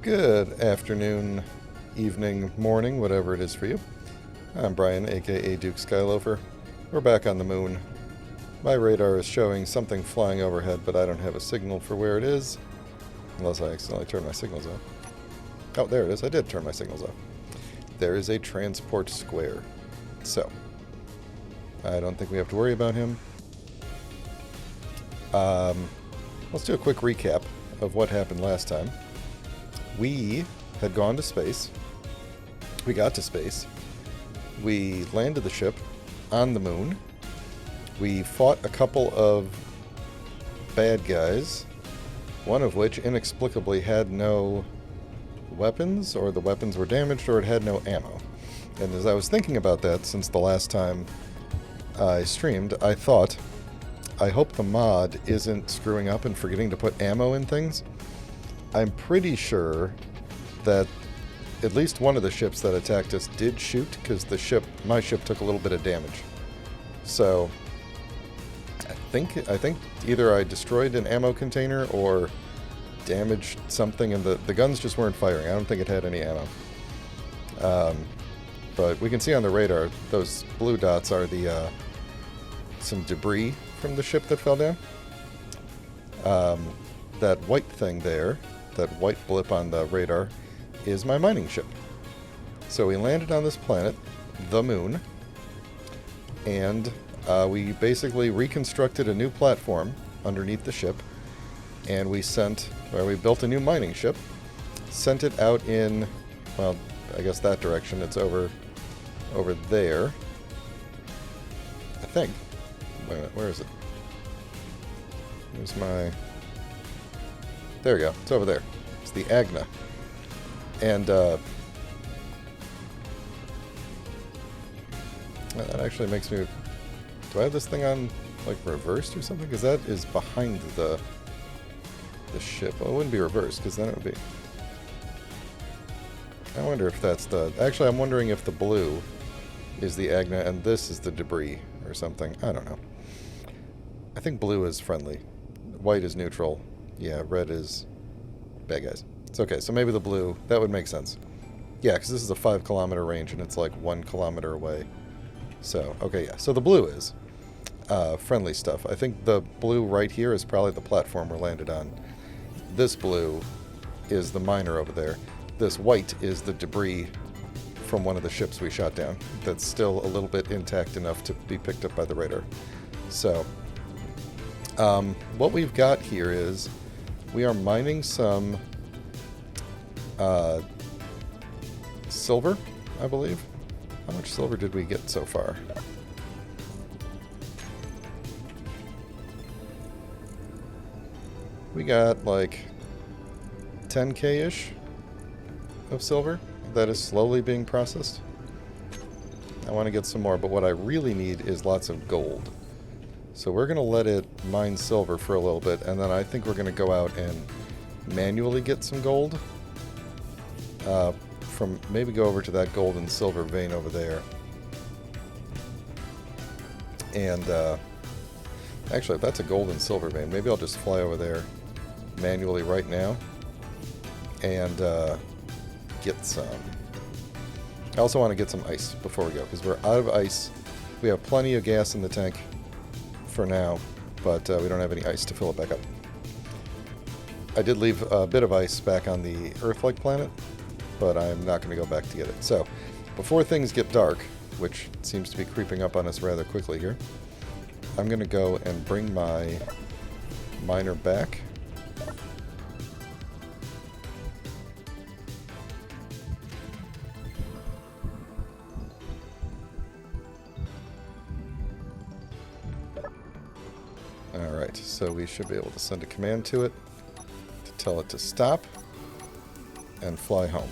Good afternoon, evening, morning, whatever it is for you. I'm Brian, aka Duke Skyloafer. We're back on the moon. My radar is showing something flying overhead, but I don't have a signal for where it is. Unless I accidentally turn my signals off. Oh, there it is. I did turn my signals off. There is a transport square. So, I don't think we have to worry about him. Let's do a quick recap of what happened last time. We had gone to space. We got to space. We landed the ship on the moon. We fought a couple of bad guys, one of which inexplicably had no weapons, or the weapons were damaged, or it had no ammo. And as I was thinking about that since the last time I streamed, I thought, I hope the mod isn't screwing up and forgetting to put ammo in things. I'm pretty sure that at least one of the ships that attacked us did shoot, because my ship took a little bit of damage. So I think either I destroyed an ammo container or damaged something, and the guns just weren't firing. I don't think it had any ammo. But we can see on the radar, those blue dots are the some debris from the ship that fell down. That white thing there, that white blip on the radar, is my mining ship. So we landed on this planet, the moon, and we basically reconstructed a new platform underneath the ship, and we built a new mining ship, sent it out in, well, I guess that direction. It's over there, I think. Wait a minute, where is it? There's my... There we go. It's over there. It's the Agna. And, that actually makes me... Do I have this thing on, like, reversed or something? Because that is behind the ship. Well, it wouldn't be reversed, because then it would be... I wonder if that's the... Actually, I'm wondering if the blue is the Agna and this is the debris or something. I don't know. I think blue is friendly. White is neutral. Yeah, red is bad guys. It's okay, so maybe the blue, that would make sense. Yeah, because this is a 5-kilometer range and it's like 1 kilometer away. So, okay, yeah. So the blue is friendly stuff. I think the blue right here is probably the platform we're landed on. This blue is the miner over there. This white is the debris from one of the ships we shot down that's still a little bit intact enough to be picked up by the radar. So, what we've got here is we are mining some silver, I believe. How much silver did we get so far? We got like 10K-ish of silver that is slowly being processed. I want to get some more, but what I really need is lots of gold. So we're going to let it mine silver for a little bit, and then I think we're going to go out and manually get some gold. Maybe go over to that gold and silver vein over there. And actually, if that's a gold and silver vein, maybe I'll just fly over there manually right now and get some. I also want to get some ice before we go, because we're out of ice. We have plenty of gas in the tank for now, but we don't have any ice to fill it back up. I did leave a bit of ice back on the Earth-like planet, but I'm not going to go back to get it. So, before things get dark, which seems to be creeping up on us rather quickly here, I'm going to go and bring my miner back. Alright, so we should be able to send a command to it to tell it to stop and fly home.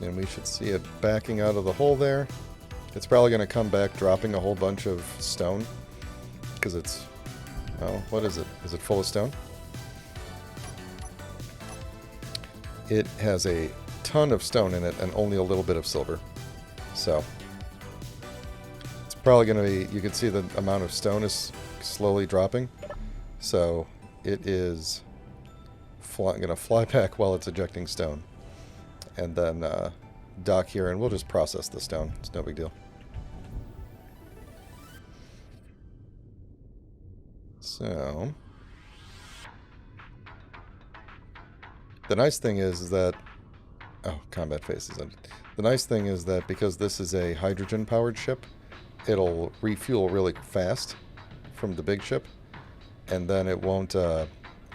And we should see it backing out of the hole there. It's probably going to come back dropping a whole bunch of stone, because it's... Oh, what is it? Is it full of stone? It has a ton of stone in it and only a little bit of silver. So... probably going to be, you can see the amount of stone is slowly dropping. So it is going to fly back while it's ejecting stone. And then dock here, and we'll just process the stone. It's no big deal. So, the nice thing is that... Oh, combat phase is ended. The nice thing is that because this is a hydrogen-powered ship, it'll refuel really fast from the big ship, and then it won't... the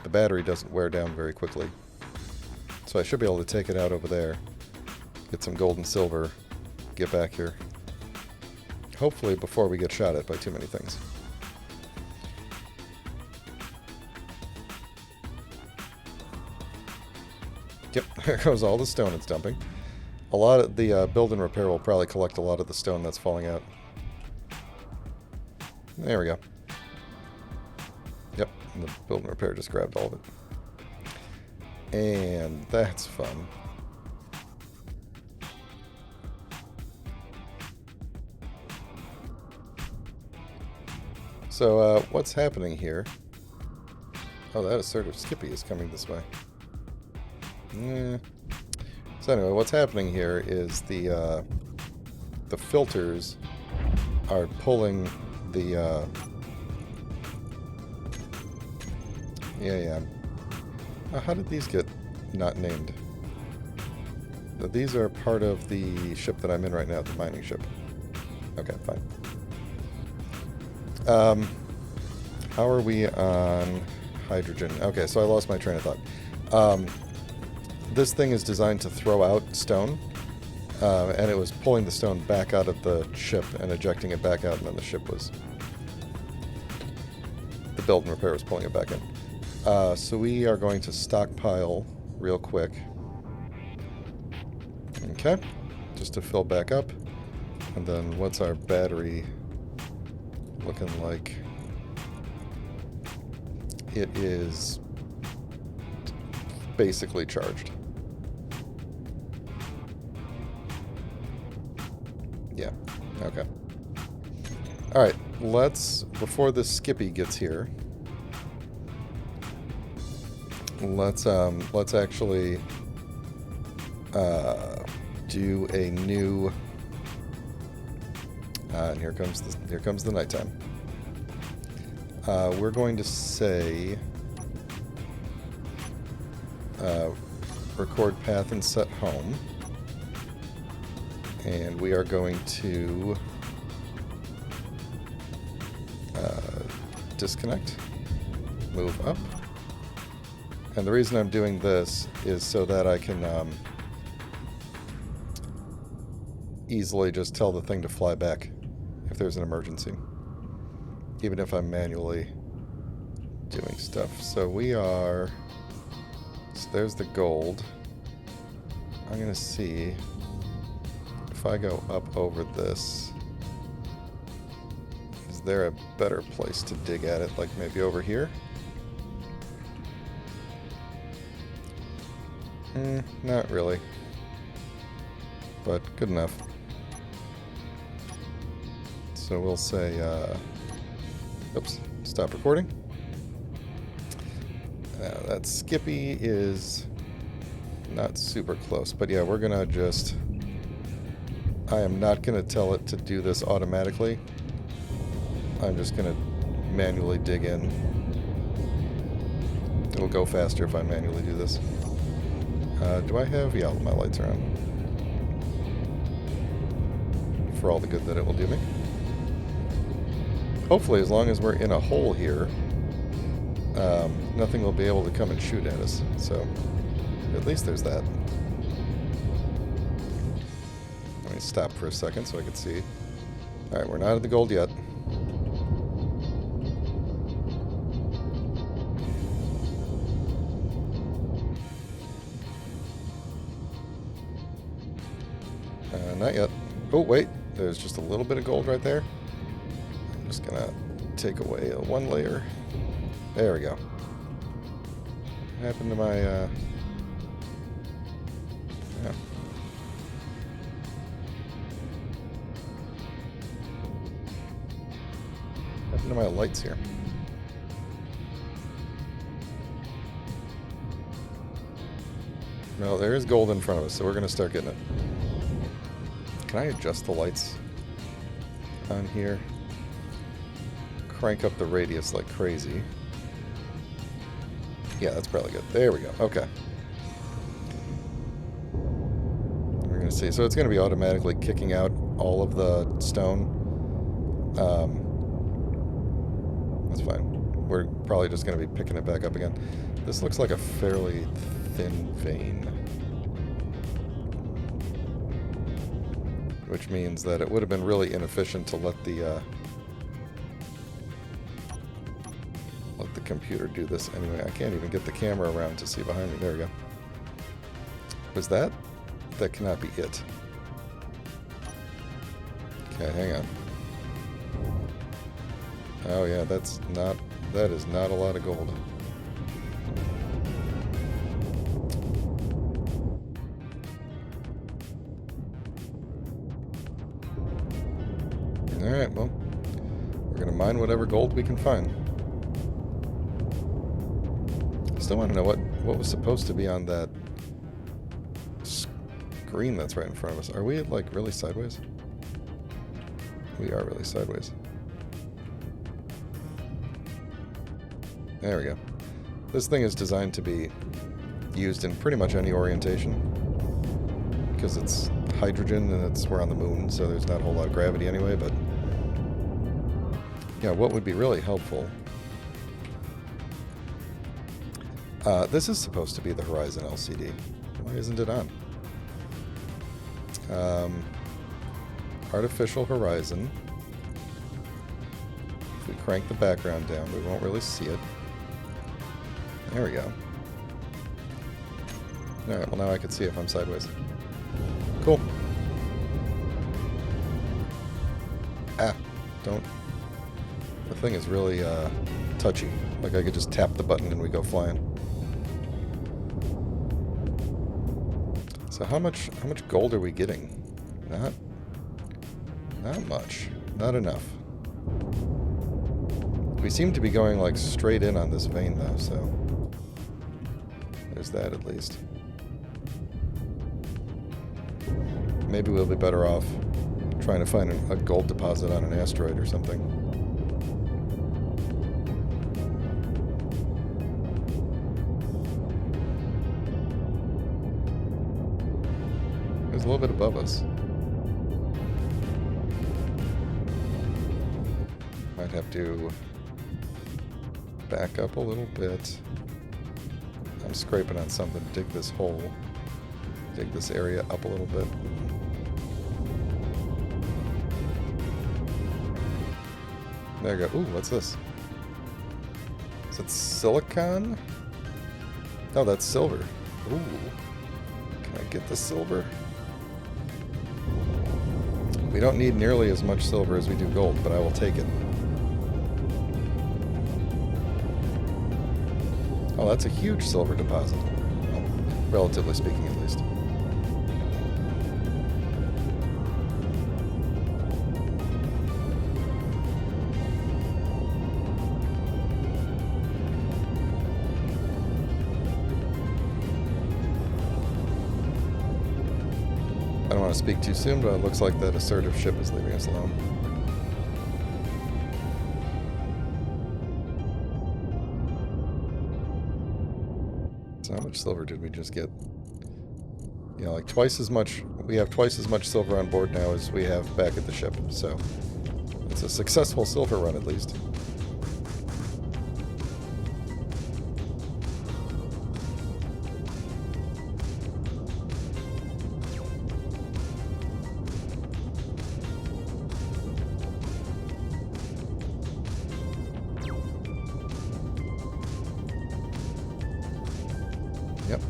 battery doesn't wear down very quickly. So I should be able to take it out over there, get some gold and silver, get back here. Hopefully before we get shot at by too many things. Yep, there goes all the stone it's dumping. A lot of the build and repair will probably collect a lot of the stone that's falling out. There we go. Yep, and the build and repair just grabbed all of it. And that's fun. So, what's happening here? Oh, that assertive Skippy is coming this way. Yeah. So anyway, what's happening here is the filters are pulling the... how did these get not named? These are part of the ship that I'm in right now, the mining ship. Okay, fine. How are we on hydrogen? Okay, so I lost my train of thought. This thing is designed to throw out stone, and it was pulling the stone back out of the ship and ejecting it back out, and then the ship was... The build and repair was pulling it back in. So we are going to stockpile real quick. Okay, just to fill back up. And then what's our battery looking like? It is basically charged. Yeah, okay. Alright, let's, before this Skippy gets here, let's actually do a new and here comes the nighttime. We're going to say record path and set home, and we are going to disconnect, move up. And the reason I'm doing this is so that I can easily just tell the thing to fly back if there's an emergency, even if I'm manually doing stuff. So we are... So there's the gold. I'm going to see if I go up over this. Is there a better place to dig at it, like maybe over here? Not really. But good enough. So we'll say, oops, stop recording. That Skippy is not super close, but yeah, we're gonna just... I am not gonna tell it to do this automatically. I'm just gonna manually dig in. It'll go faster if I manually do this. Do I have... Yeah, my lights are on. For all the good that it will do me. Hopefully, as long as we're in a hole here, nothing will be able to come and shoot at us. So, at least there's that. Let me stop for a second so I can see. Alright, we're not at the gold yet. Not yet. Oh, wait. There's just a little bit of gold right there. I'm just gonna take away one layer. There we go. What happened to my, yeah. What happened to my lights here? No, there is gold in front of us, so we're going to start getting it. Can I adjust the lights on here? Crank up the radius like crazy. Yeah, that's probably good. There we go. Okay. We're going to see. So it's going to be automatically kicking out all of the stone. That's fine. We're probably just going to be picking it back up again. This looks like a fairly thin vein. Which means that it would have been really inefficient to let the computer do this anyway. I can't even get the camera around to see behind me. There we go. Was that? That cannot be it. Okay, hang on. Oh yeah, that is not a lot of gold. Alright, well, we're going to mine whatever gold we can find. I still want to know what was supposed to be on that screen that's right in front of us. Are we, like, really sideways? We are really sideways. There we go. This thing is designed to be used in pretty much any orientation. Because it's hydrogen and we're on the moon, so there's not a whole lot of gravity anyway, but... yeah, what would be really helpful... this is supposed to be the Horizon LCD. Why isn't it on? Artificial Horizon. If we crank the background down, we won't really see it. There we go. Alright, well now I can see if I'm sideways. Cool. Ah, don't... The thing is really touchy. Like I could just tap the button and we go flying. So how much gold are we getting? Not much. Not enough. We seem to be going like straight in on this vein though, so there's that at least. Maybe we'll be better off trying to find a gold deposit on an asteroid or something. There's a little bit above us. Might have to back up a little bit. I'm scraping on something to dig this hole. Dig this area up a little bit. There you go. Ooh, what's this? Is it silicon? Oh, that's silver. Ooh. Can I get the silver? We don't need nearly as much silver as we do gold, but I will take it. Oh, that's a huge silver deposit. Well, relatively speaking, at least. I don't want to speak too soon, but it looks like that assertive ship is leaving us alone. So how much silver did we just get? Yeah, like twice as much. We have twice as much silver on board now as we have back at the ship. So it's a successful silver run at least. Yep.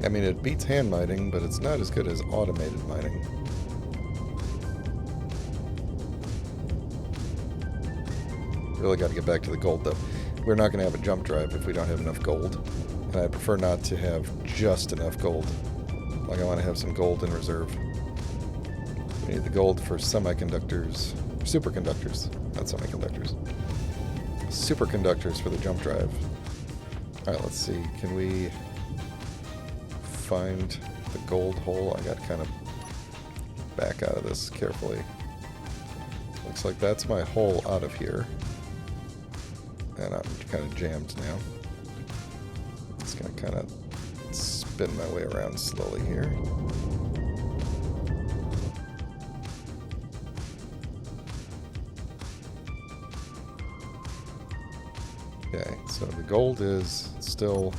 I mean, it beats hand mining, but it's not as good as automated mining. Really got to get back to the gold, though. We're not going to have a jump drive if we don't have enough gold. And I prefer not to have just enough gold. Like, I want to have some gold in reserve. We need the gold for semiconductors. Superconductors, not semiconductors. Superconductors for the jump drive. Alright, let's see. Can we find the gold hole. I got to kind of back out of this carefully. Looks like that's my hole out of here. And I'm kind of jammed now. Just going to kind of spin my way around slowly here. Okay, so the gold is still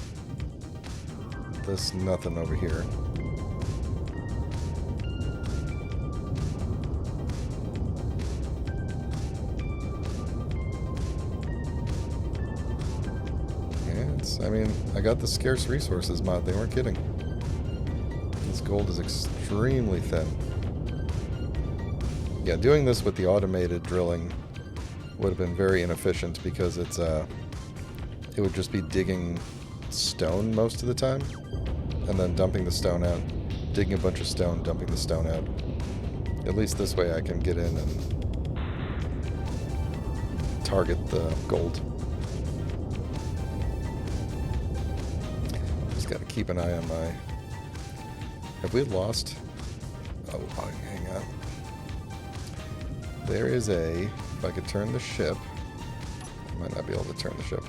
this nothing over here. I mean, I got the scarce resources mod. They weren't kidding. This gold is extremely thin. Yeah, doing this with the automated drilling would have been very inefficient because it would just be digging stone most of the time and then dumping the stone out. Digging a bunch of stone, dumping the stone out. At least this way I can get in and target the gold. Got to keep an eye on my... Have we lost? Oh, hang on. There is a... If I could turn the ship... I might not be able to turn the ship.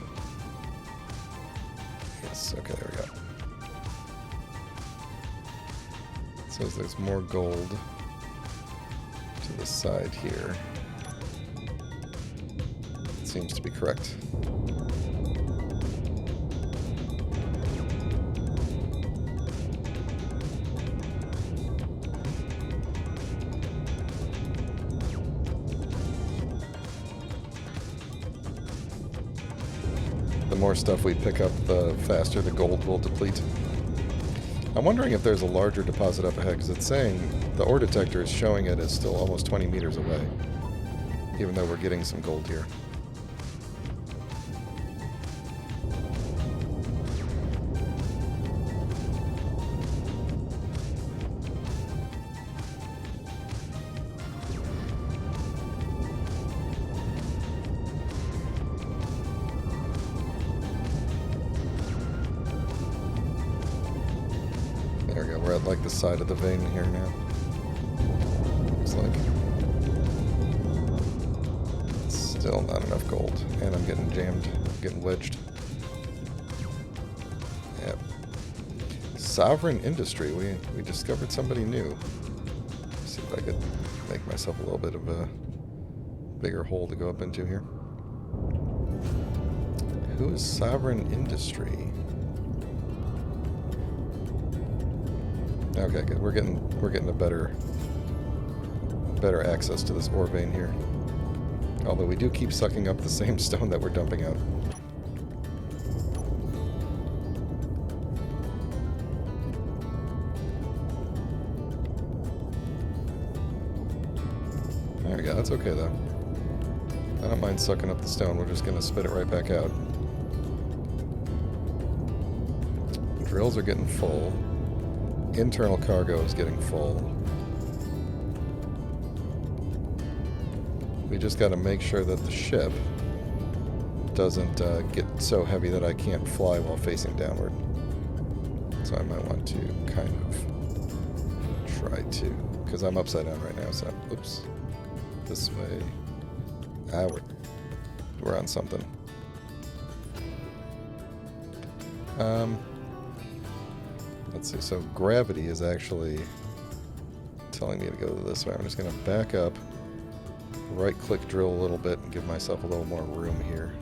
Yes, okay, there we go. It says there's more gold to the side here. It seems to be correct. The more stuff we pick up, the faster the gold will deplete. I'm wondering if there's a larger deposit up ahead, because it's saying the ore detector is showing it as still almost 20 meters away, even though we're getting some gold here. There we go, we're at like the side of the vein here now. Looks like. Still not enough gold. And I'm getting jammed, getting wedged. Yep. Sovereign Industry, we discovered somebody new. Let's see if I could make myself a little bit of a bigger hole to go up into here. Who is Sovereign Industry? Okay, good. We're getting a better access to this ore vein here. Although we do keep sucking up the same stone that we're dumping out. There we go. That's okay though. I don't mind sucking up the stone. We're just gonna spit it right back out. Drills are getting full. Internal cargo is getting full. We just got to make sure that the ship doesn't get so heavy that I can't fly while facing downward. So I might want to kind of try to, because I'm upside down right now, so, oops. This way. Ah, we're on something. Let's see, so gravity is actually telling me to go this way. I'm just going to back up, right-click drill a little bit, and give myself a little more room here.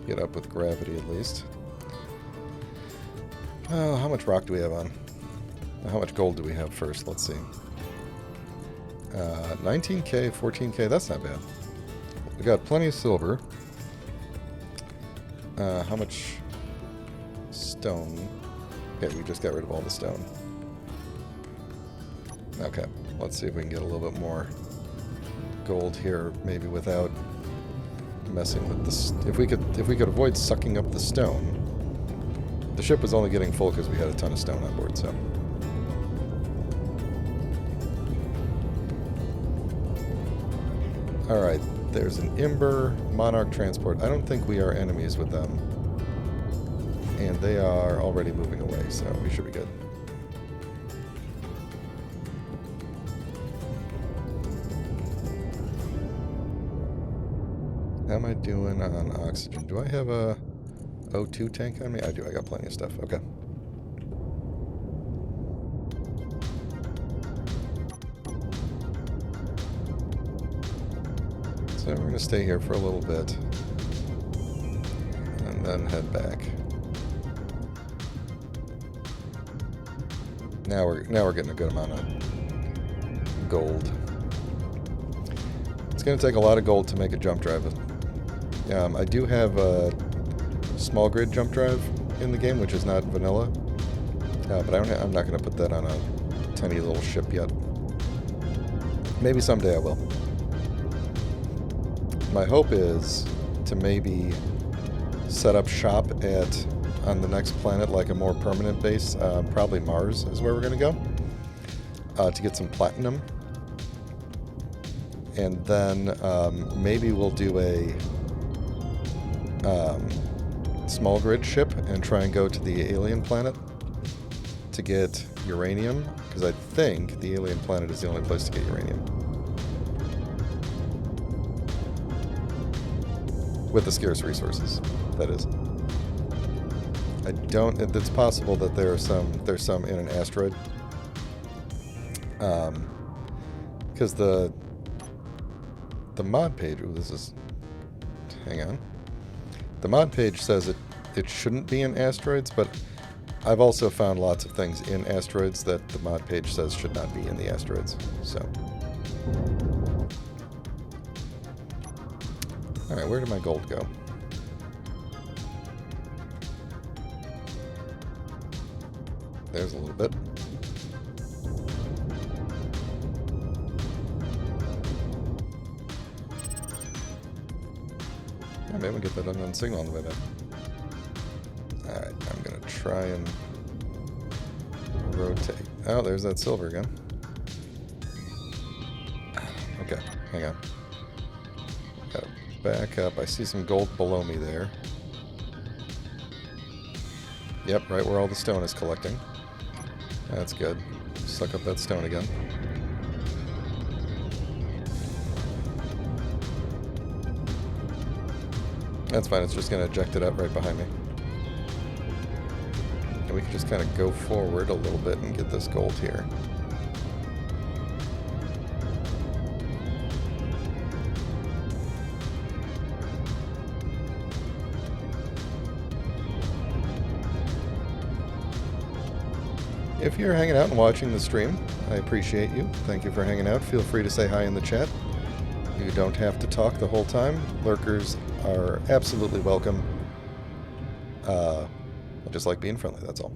Get up with gravity at least. Oh, how much rock do we have on? How much gold do we have first? Let's see. 19k, 14k, that's not bad. We got plenty of silver. How much stone? Okay, we just got rid of all the stone. Okay, let's see if we can get a little bit more gold here, maybe without messing with this. If we could avoid sucking up the stone. The ship was only getting full because we had a ton of stone on board, so. Alright, there's an Ember Monarch transport. I don't think we are enemies with them. and they are already moving away, so we should be good. How am I doing on oxygen? Do I have a O2 tank on me? I do. I got plenty of stuff. Okay. So we're going to stay here for a little bit. And then head back. Now we're getting a good amount of gold. It's going to take a lot of gold to make a jump drive. I do have a small grid jump drive in the game, which is not vanilla, but I'm not going to put that on a tiny little ship yet. Maybe someday I will. My hope is to maybe set up shop on the next planet, like a more permanent base. Probably Mars is where we're going to go, to get some platinum. And then maybe we'll do a small grid ship and try and go to the alien planet to get uranium, because I think the alien planet is the only place to get uranium. With the scarce resources, that is. I don't. It's possible that there's some in an asteroid, because the mod page. Ooh, this is. Hang on. The mod page says it shouldn't be in asteroids, but I've also found lots of things in asteroids that the mod page says should not be in the asteroids. So, all right, where did my gold go? There's a little bit. Yeah, maybe we'll get that unknown signal on the way back. Alright, I'm going to try and rotate. Oh, there's that silver again. Okay, hang on. Gotta back up. I see some gold below me there. Yep, right where all the stone is collecting. That's good. Suck up that stone again. That's fine, it's just going to eject it up right behind me. And we can just kind of go forward a little bit and get this gold here. If you're hanging out and watching the stream, I appreciate you. Thank you for hanging out. Feel free to say hi in the chat. You don't have to talk the whole time. Lurkers are absolutely welcome. I just like being friendly, that's all.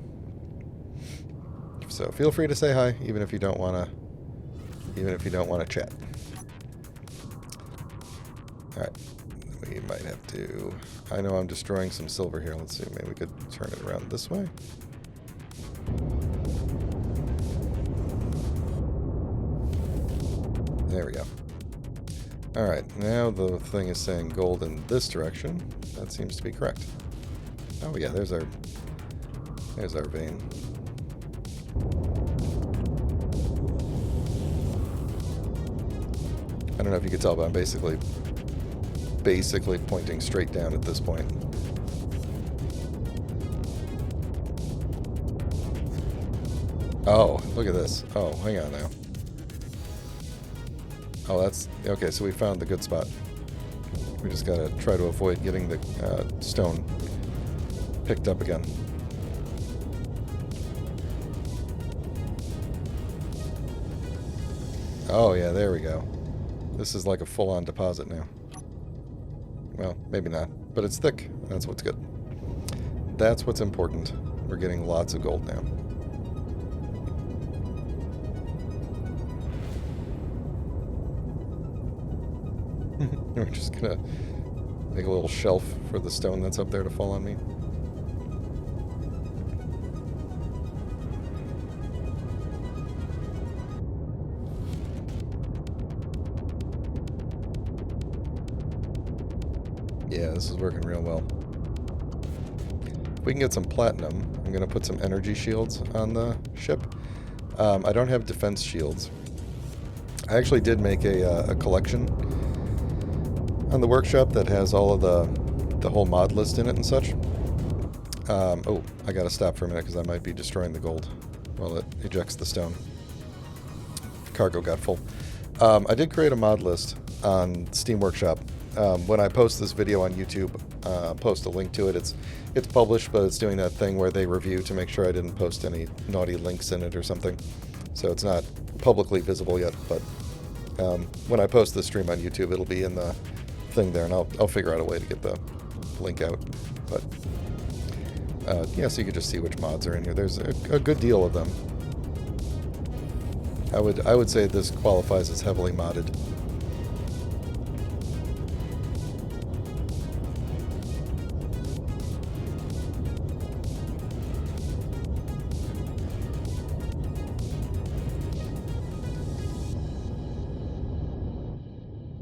So feel free to say hi, even if you don't wanna chat. Alright. We might have to. I know I'm destroying some silver here. Let's see, maybe we could turn it around this way. There we go. Alright, now the thing is saying gold in this direction. That seems to be correct. Oh yeah, there's our vein. I don't know if you could tell, but I'm basically pointing straight down at this point. Oh, look at this. Oh, hang on now. Oh, that's... Okay, so we found the good spot. We just gotta try to avoid getting the stone picked up again. Oh, yeah, there we go. This is like a full-on deposit now. Well, maybe not, but it's thick. That's what's good. That's what's important. We're getting lots of gold now. We're just gonna make a little shelf for the stone that's up there to fall on me. Yeah, this is working real well. if we can get some platinum, I'm going to put some energy shields on the ship. I don't have defense shields. I actually did make a collection on the workshop that has all of the whole mod list in it and such. Oh, I gotta stop for a minute because I might be destroying the gold while it ejects the stone. Cargo got full. I did create a mod list on Steam Workshop. When I post this video on YouTube, post a link to it. It's published, but it's doing that thing where they review to make sure I didn't post any naughty links in it or something. So it's not publicly visible yet, but when I post this stream on YouTube, it'll be in the thing there, and I'll figure out a way to get the link out. But yeah, so you can just see which mods are in here. There's a good deal of them. I would say this qualifies as heavily modded.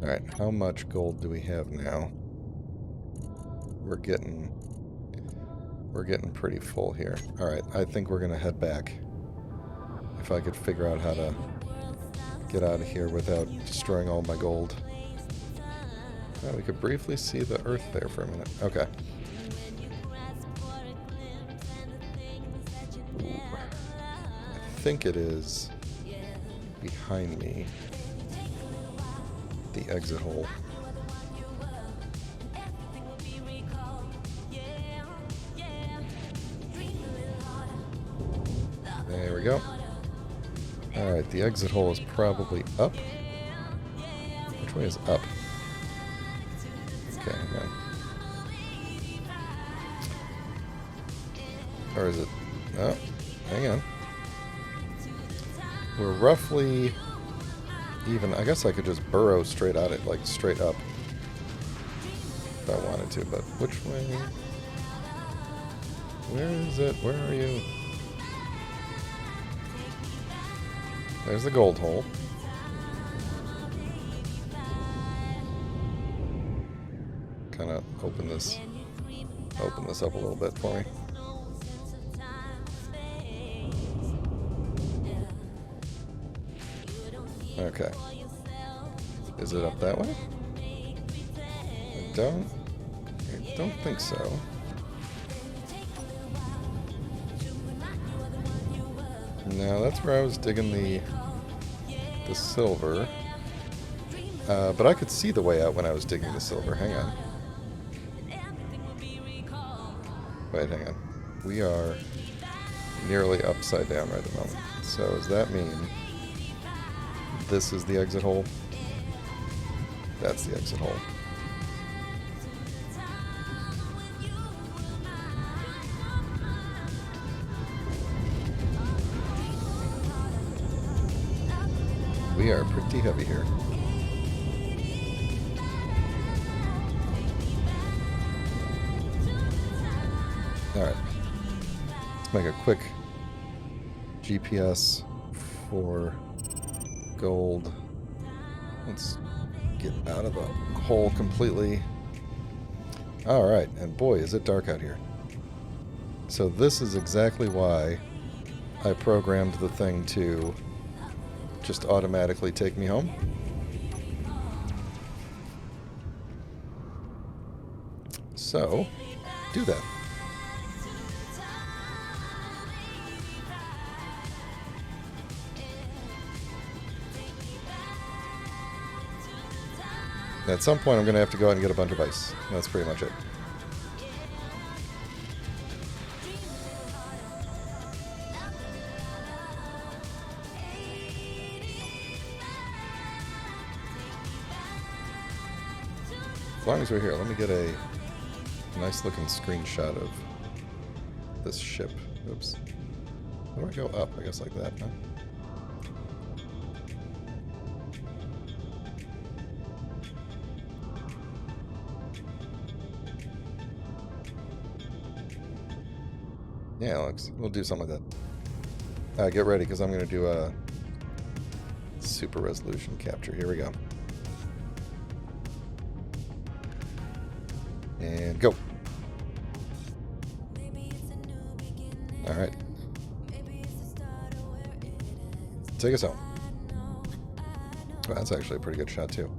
Alright, how much gold do we have now? We're getting pretty full here. Alright, I think we're gonna head back. If I could figure out how to get out of here without destroying all my gold. Oh, we could briefly see the earth there for a minute. Okay. Ooh. I think it is behind me. The exit hole. There we go. Alright, the exit hole is probably up. Which way is up? Okay, hang on. Or is it... Oh, hang on. We're roughly even. I guess I could just burrow straight at it, like straight up. If I wanted to, but which way? Where is it? Where are you? There's the gold hole. Kind of open this up a little bit for me. Okay. Is it up that way? I don't think so. No, that's where I was digging the silver. But I could see the way out when I was digging the silver. Hang on. Wait, hang on. We are nearly upside down right at the moment. So does that mean this is the exit hole? That's the exit hole. We are pretty heavy here. Alright. Let's make a quick GPS for gold. Let's get out of the hole completely. Alright, and boy, is it dark out here. So this is exactly why I programmed the thing to just automatically take me home. So, do that. At some point I'm going to have to go out and get a bunch of ice. That's pretty much it. As long as we're here, let me get a nice looking screenshot of this ship. Oops. How do I go up? I guess like that, huh? Yeah, Alex, we'll do something like that. Get ready, because I'm going to do a super resolution capture. Here we go. And go. Alright. Take us home. Well, that's actually a pretty good shot, too.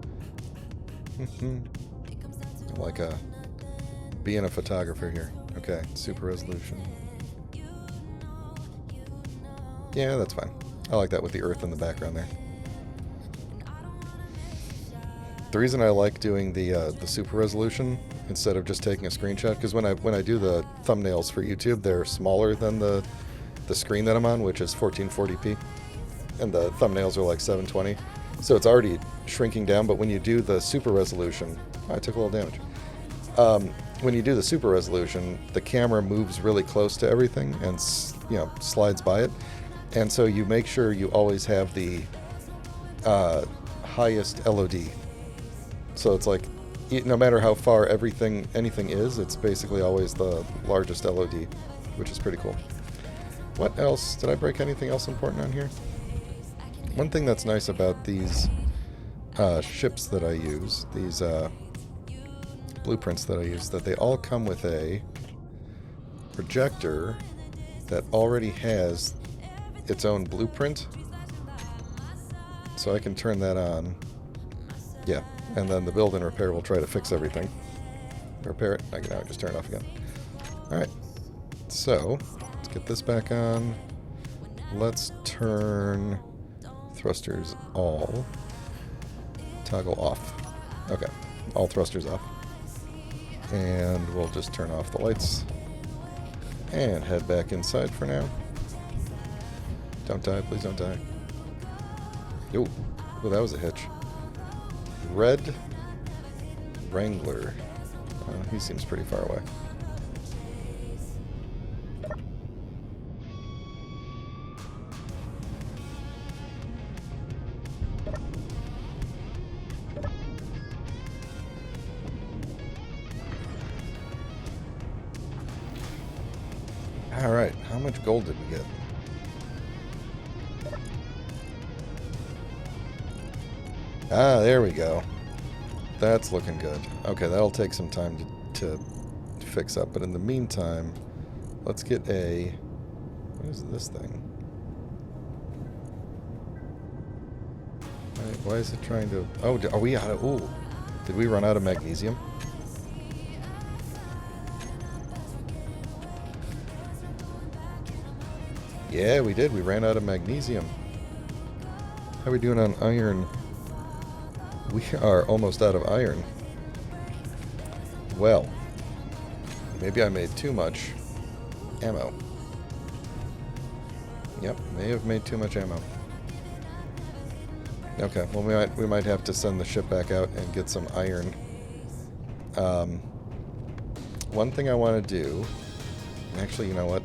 Like being a photographer here. Okay, super resolution. Yeah, that's fine. I like that with the earth in the background there. The reason I like doing the super resolution instead of just taking a screenshot, because when I do the thumbnails for YouTube, they're smaller than the screen that I'm on, which is 1440p, and the thumbnails are like 720, so it's already shrinking down. But when you do the super resolution, I took a little damage. When you do the super resolution, the camera moves really close to everything and slides by it, and so you make sure you always have the highest LOD. So it's like, no matter how far anything is, it's basically always the largest LOD, which is pretty cool. What else? Did I break anything else important on here? One thing that's nice about these ships that I use, these blueprints that I use, that they all come with a projector that already has its own blueprint. So I can turn that on. Yeah. And then the build and repair will try to fix everything. Repair it. I can now just turn it off again. Alright. So, let's get this back on. Let's turn thrusters all. Toggle off. Okay. All thrusters off. And we'll just turn off the lights. And head back inside for now. Don't die. Please don't die. Ooh. Oh, that was a hitch. Red Wrangler. He seems pretty far away. Alright, how much gold did we get? Ah, there we go. That's looking good. Okay, that'll take some time to fix up, but in the meantime, let's get a... What is this thing? Why is it trying to... Oh, are we out of... Ooh. Did we run out of magnesium? Yeah, we did. We ran out of magnesium. How are we doing on iron? We are almost out of iron. Well, maybe I made too much ammo. Yep, may have made too much ammo. Okay, well we might have to send the ship back out and get some iron. One thing I want to do... Actually, you know what?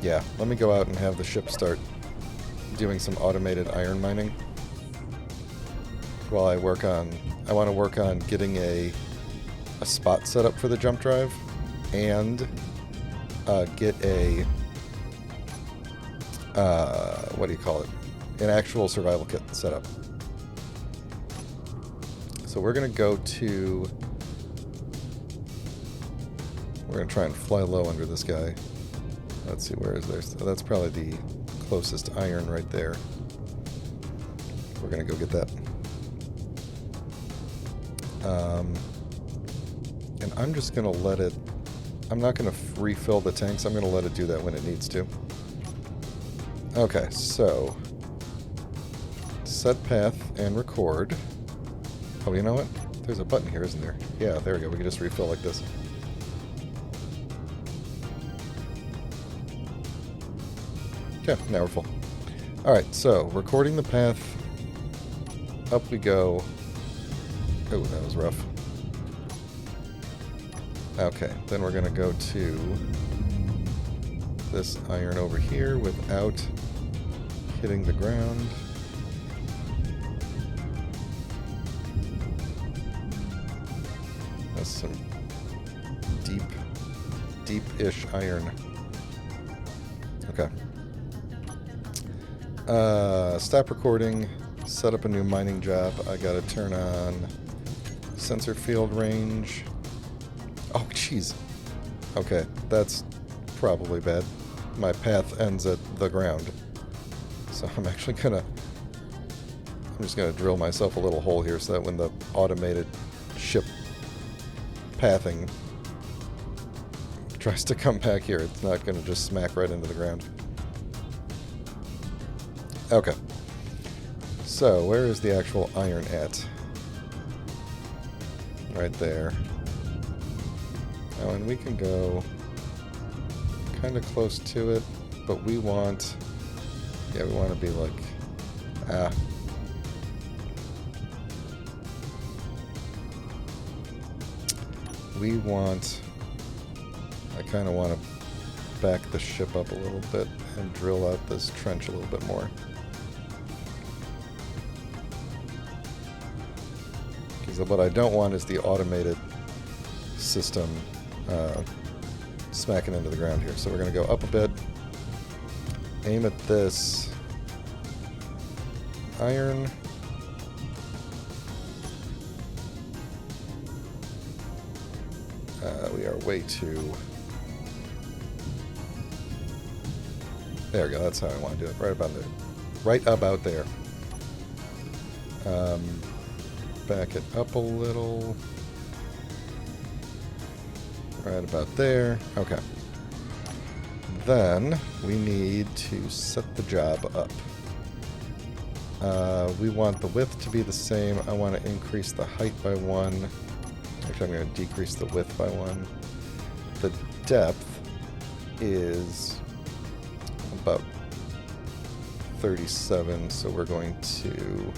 Yeah, let me go out and have the ship start doing some automated iron mining. While I work on... I want to work on getting a spot set up for the jump drive, and get a... what do you call it? An actual survival kit set up. So we're going to go to... We're going to try and fly low under this guy. Let's see, where is there? So that's probably the closest iron right there. We're going to go get that. And I'm just going to let it... I'm not going to refill the tanks. I'm going to let it do that when it needs to. Okay, so... Set path and record. Oh, you know what? There's a button here, isn't there? Yeah, there we go. We can just refill like this. Okay, now we're full. Alright, so, recording the path. Up we go. Oh, that was rough. Okay, then we're going to go to this iron over here without hitting the ground. That's some deep-ish iron. Okay. Stop recording. Set up a new mining job. I gotta turn on sensor field range. Oh, jeez. Okay, that's probably bad. My path ends at the ground. So I'm actually gonna... I'm just gonna drill myself a little hole here so that when the automated ship pathing tries to come back here, it's not gonna just smack right into the ground. Okay. So, where is the actual iron at? Right there. Oh, and we can go kind of close to it, but we want... Yeah, we want to be like... We want... I kind of want to back the ship up a little bit and drill out this trench a little bit more. Because what I don't want is the automated system smacking into the ground here. So we're going to go up a bit, aim at this iron. We are way too... There we go, that's how I want to do it. Right about there. Right about there. Back it up a little. Right about there. Okay. Then we need to set the job up. We want the width to be the same. I want to increase the height by 1. Actually, I'm going to decrease the width by 1. The depth is about 37, so we're going to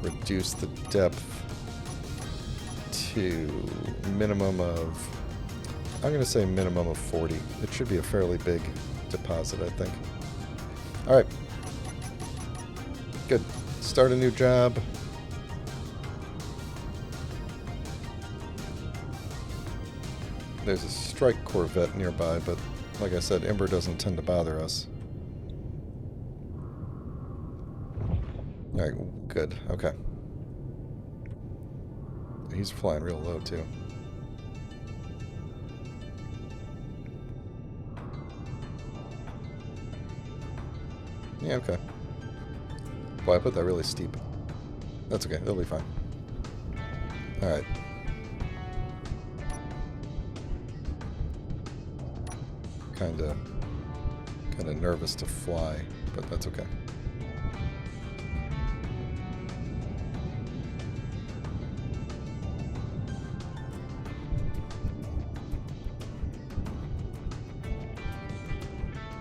reduce the depth to minimum of, I'm going to say minimum of 40. It should be a fairly big deposit, I think. Alright. Good. Start a new job. There's a strike corvette nearby, but like I said, Ember doesn't tend to bother us. Alright, good. Okay. He's flying real low, too. Yeah, okay. Boy, I put that really steep. That's okay. It'll be fine. Alright. Kinda nervous to fly, but that's okay.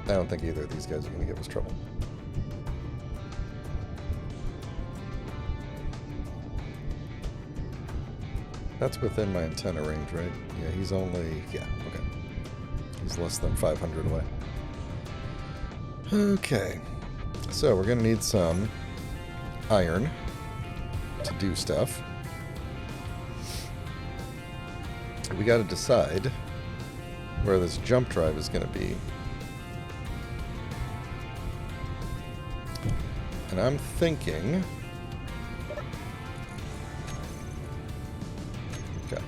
I don't think either of these guys are going to give us trouble. That's within my antenna range, right? Yeah, he's only... Yeah, okay. He's less than 500 away. Okay. So, we're going to need some iron to do stuff. We got to decide where this jump drive is going to be. And I'm thinking... Okay.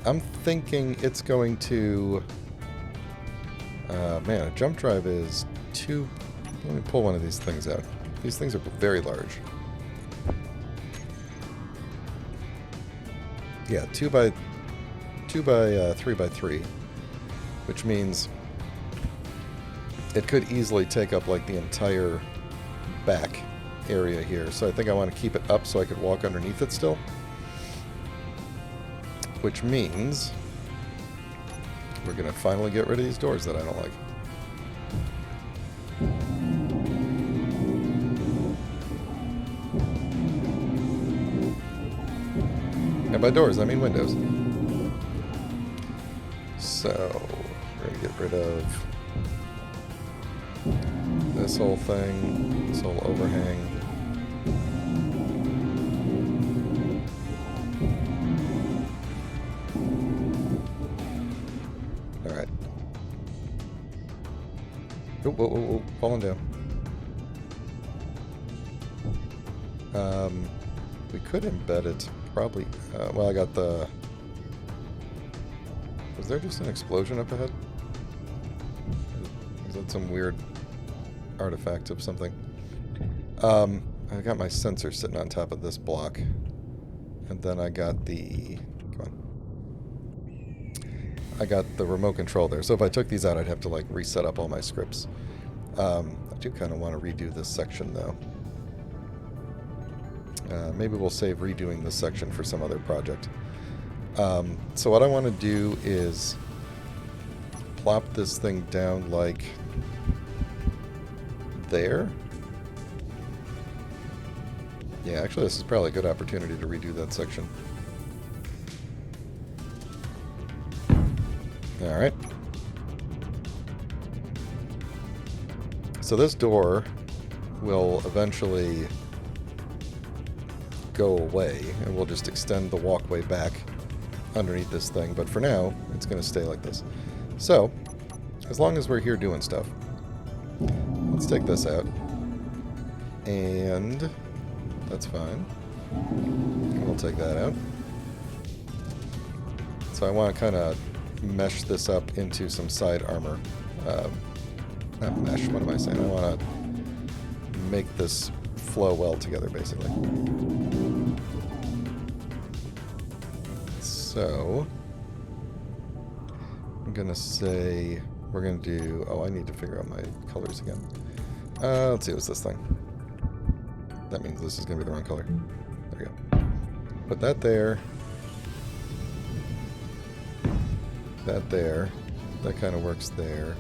I'm thinking it's going to... man, a jump drive is too... Let me pull one of these things out. These things are very large. Yeah, 2 by 3 by 3, which means it could easily take up like the entire back area here. So I think I want to keep it up so I could walk underneath it still. Which means we're going to finally get rid of these doors that I don't like. And by doors, I mean windows. So, we're going to get rid of this whole thing, this whole overhang. Alright. Oh, whoa, whoa, whoa, falling down. We could embed it, probably. Well, I got the... Was there just an explosion up ahead? That's some weird artifact of something. I got my sensor sitting on top of this block. And then I got the... Come on. I got the remote control there. So if I took these out, I'd have to, like, reset up all my scripts. I do kind of want to redo this section, though. Maybe we'll save redoing this section for some other project. So what I want to do is plop this thing down, like, there. Yeah, actually, this is probably a good opportunity to redo that section. Alright. So this door will eventually go away, and we'll just extend the walkway back underneath this thing. But for now, it's going to stay like this. So, as long as we're here doing stuff, let's take this out. And... that's fine. We'll take that out. So I want to kind of mesh this up into some side armor. Not mesh, what am I saying? I want to make this flow well together, basically. So, I'm going to say we're going to do... oh, I need to figure out my colors again. Let's see, what's this thing? That means this is going to be the wrong color. There we go. Put that there. That there. That kind of works there.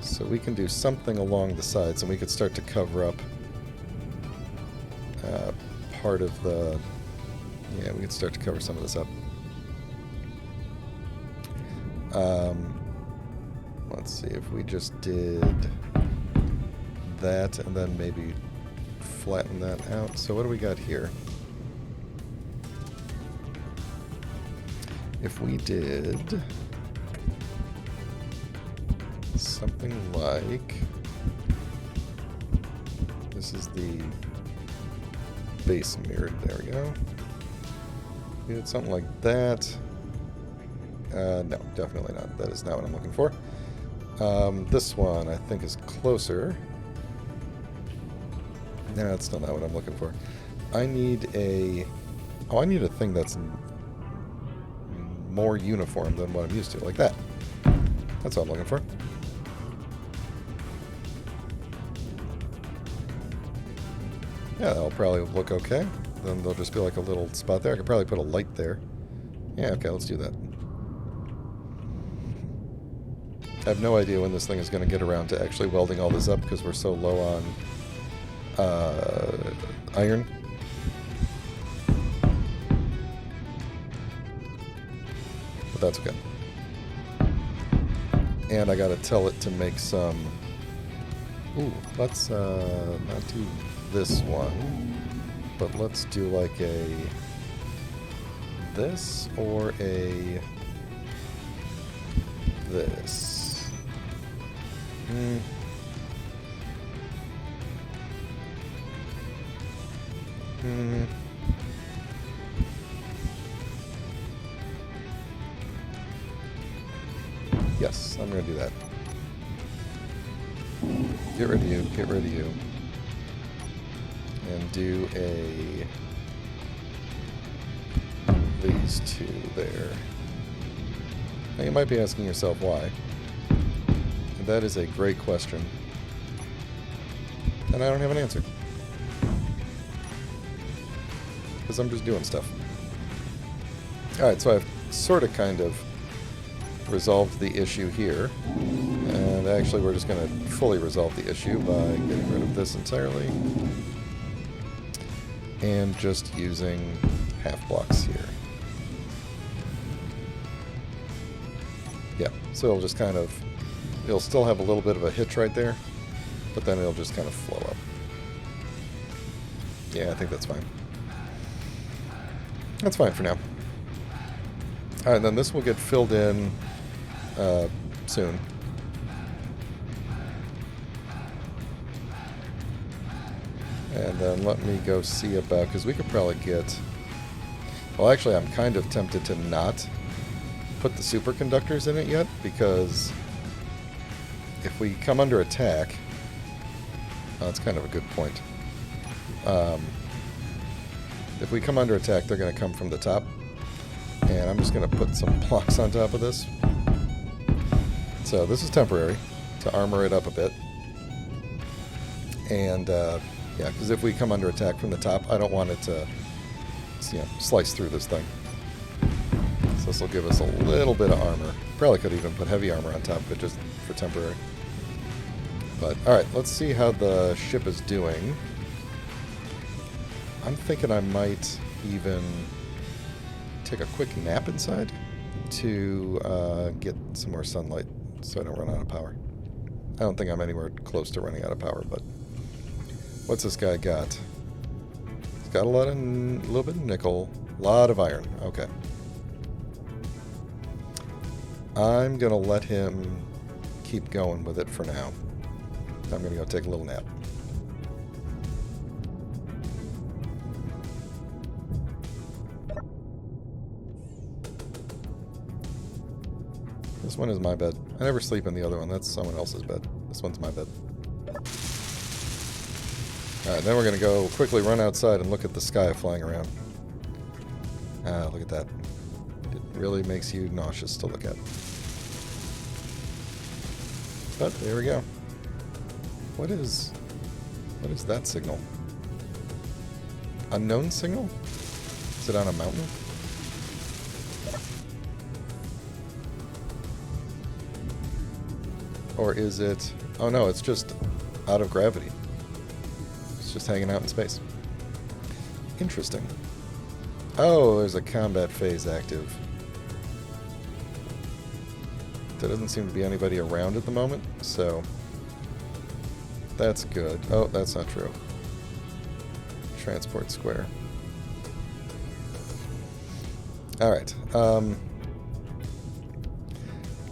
So we can do something along the sides, and we could start to cover up part of the... yeah, we could start to cover some of this up. Let's see, if we just did that, and then maybe flatten that out. So what do we got here? If we did something like... this is the base mirrored. There we go. We did something like that. No, definitely not. That is not what I'm looking for. This one, I think, is closer. No, that's still not what I'm looking for. I need a... oh, I need a thing that's more uniform than what I'm used to. Like that. That's what I'm looking for. Yeah, that'll probably look okay. Then there'll just be like a little spot there. I could probably put a light there. Yeah, okay, let's do that. I have no idea when this thing is going to get around to actually welding all this up because we're so low on iron. But that's okay. And I gotta tell it to make some... ooh, let's not do this one, but let's do like a... this or a... this. Yes, I'm going to do that. Get rid of you, get rid of you. And do a... these two there. Now you might be asking yourself why. And that is a great question. And I don't have an answer. Because I'm just doing stuff. Alright, so I've sort of kind of resolved the issue here. And actually we're just going to fully resolve the issue by getting rid of this entirely. And just using half blocks here. Yeah, so it'll just kind of... it'll still have a little bit of a hitch right there, but then it'll just kind of flow up. Yeah, I think that's fine. That's fine for now. Alright, then this will get filled in soon. And then let me go see about, because we could probably get... well, actually, I'm kind of tempted to not put the superconductors in it yet, because if we come under attack... Oh, that's kind of a good point. If we come under attack, they're going to come from the top. And I'm just going to put some blocks on top of this. So this is temporary, to armor it up a bit. And, yeah, because if we come under attack from the top, I don't want it to, you know, slice through this thing. So this will give us a little bit of armor. Probably could even put heavy armor on top of it just for temporary. But, alright, let's see how the ship is doing. I'm thinking I might even take a quick nap inside to get some more sunlight so I don't run out of power. I don't think I'm anywhere close to running out of power, but what's this guy got? He's got a little bit of nickel, a lot of iron. Okay. I'm going to let him keep going with it for now. I'm going to go take a little nap. This one is my bed. I never sleep in the other one. That's someone else's bed. This one's my bed. Alright, then we're going to go quickly run outside and look at the sky flying around. Ah, look at that. It really makes you nauseous to look at. But there we go. What is that signal? Unknown signal? Is it on a mountain? Or is it... Oh no, it's just out of gravity. It's just hanging out in space. Interesting. Oh, there's a combat phase active. There doesn't seem to be anybody around at the moment, so... That's good. Oh, that's not true. Transport square. Alright,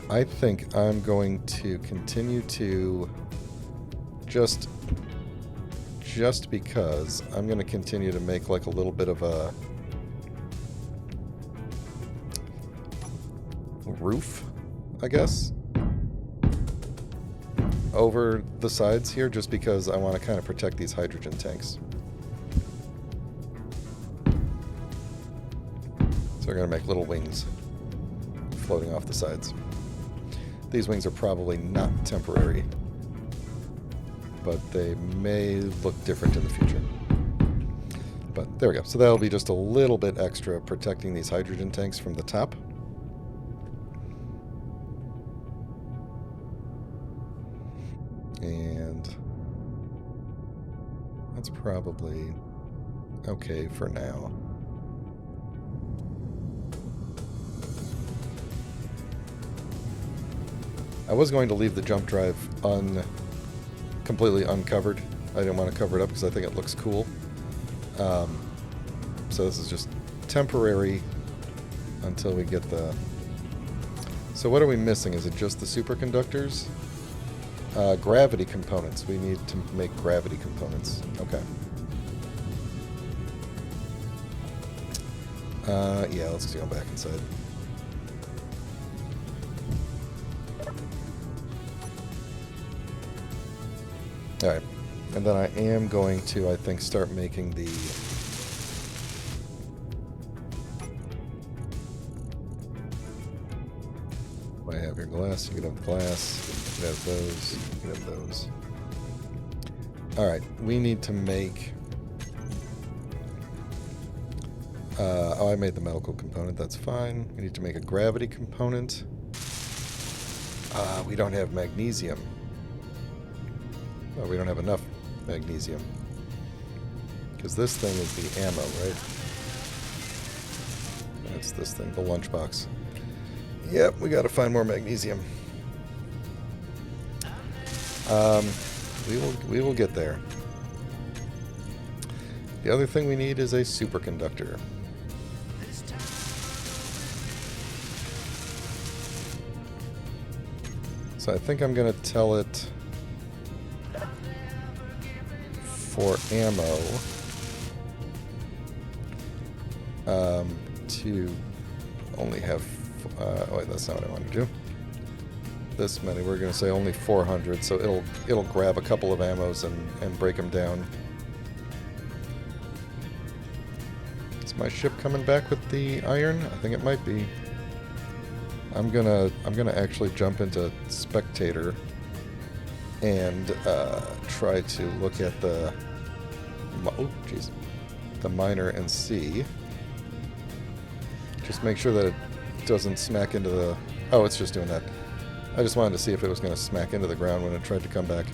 I think I'm going to continue to just because I'm going to continue to make like a little bit of a roof, I guess, over the sides here, just because I want to kind of protect these hydrogen tanks. So we're going to make little wings floating off the sides. These wings are probably not temporary, but they may look different in the future. But there we go. So that'll be just a little bit extra protecting these hydrogen tanks from the top. And that's probably okay for now. I was going to leave the jump drive completely uncovered. I didn't want to cover it up because I think it looks cool. So this is just temporary until we get the... So what are we missing? Is it just the superconductors? Gravity components. We need to make gravity components. Okay. Yeah, let's go back inside. Alright, and then I am going to, I think, start making the... I have your glass, you can have glass, you can have those, you can have those. Alright, we need to make... oh, I made the medical component, that's fine. We need to make a gravity component. We don't have magnesium. Oh, we don't have enough magnesium. Because this thing is the ammo, right? That's this thing, the lunchbox. Yep, we gotta find more magnesium. We will get there. The other thing we need is a superconductor. So I think I'm gonna tell it for ammo to only have oh wait, that's not what I want to do. this many. We're going to say only 400, so it'll grab a couple of ammos and break them down. Is my ship coming back with the iron? I think it might be. I'm gonna actually jump into spectator and try to look at the the miner and see. Just make sure that it doesn't smack into the... Oh, it's just doing that. I just wanted to see if it was going to smack into the ground when it tried to come back.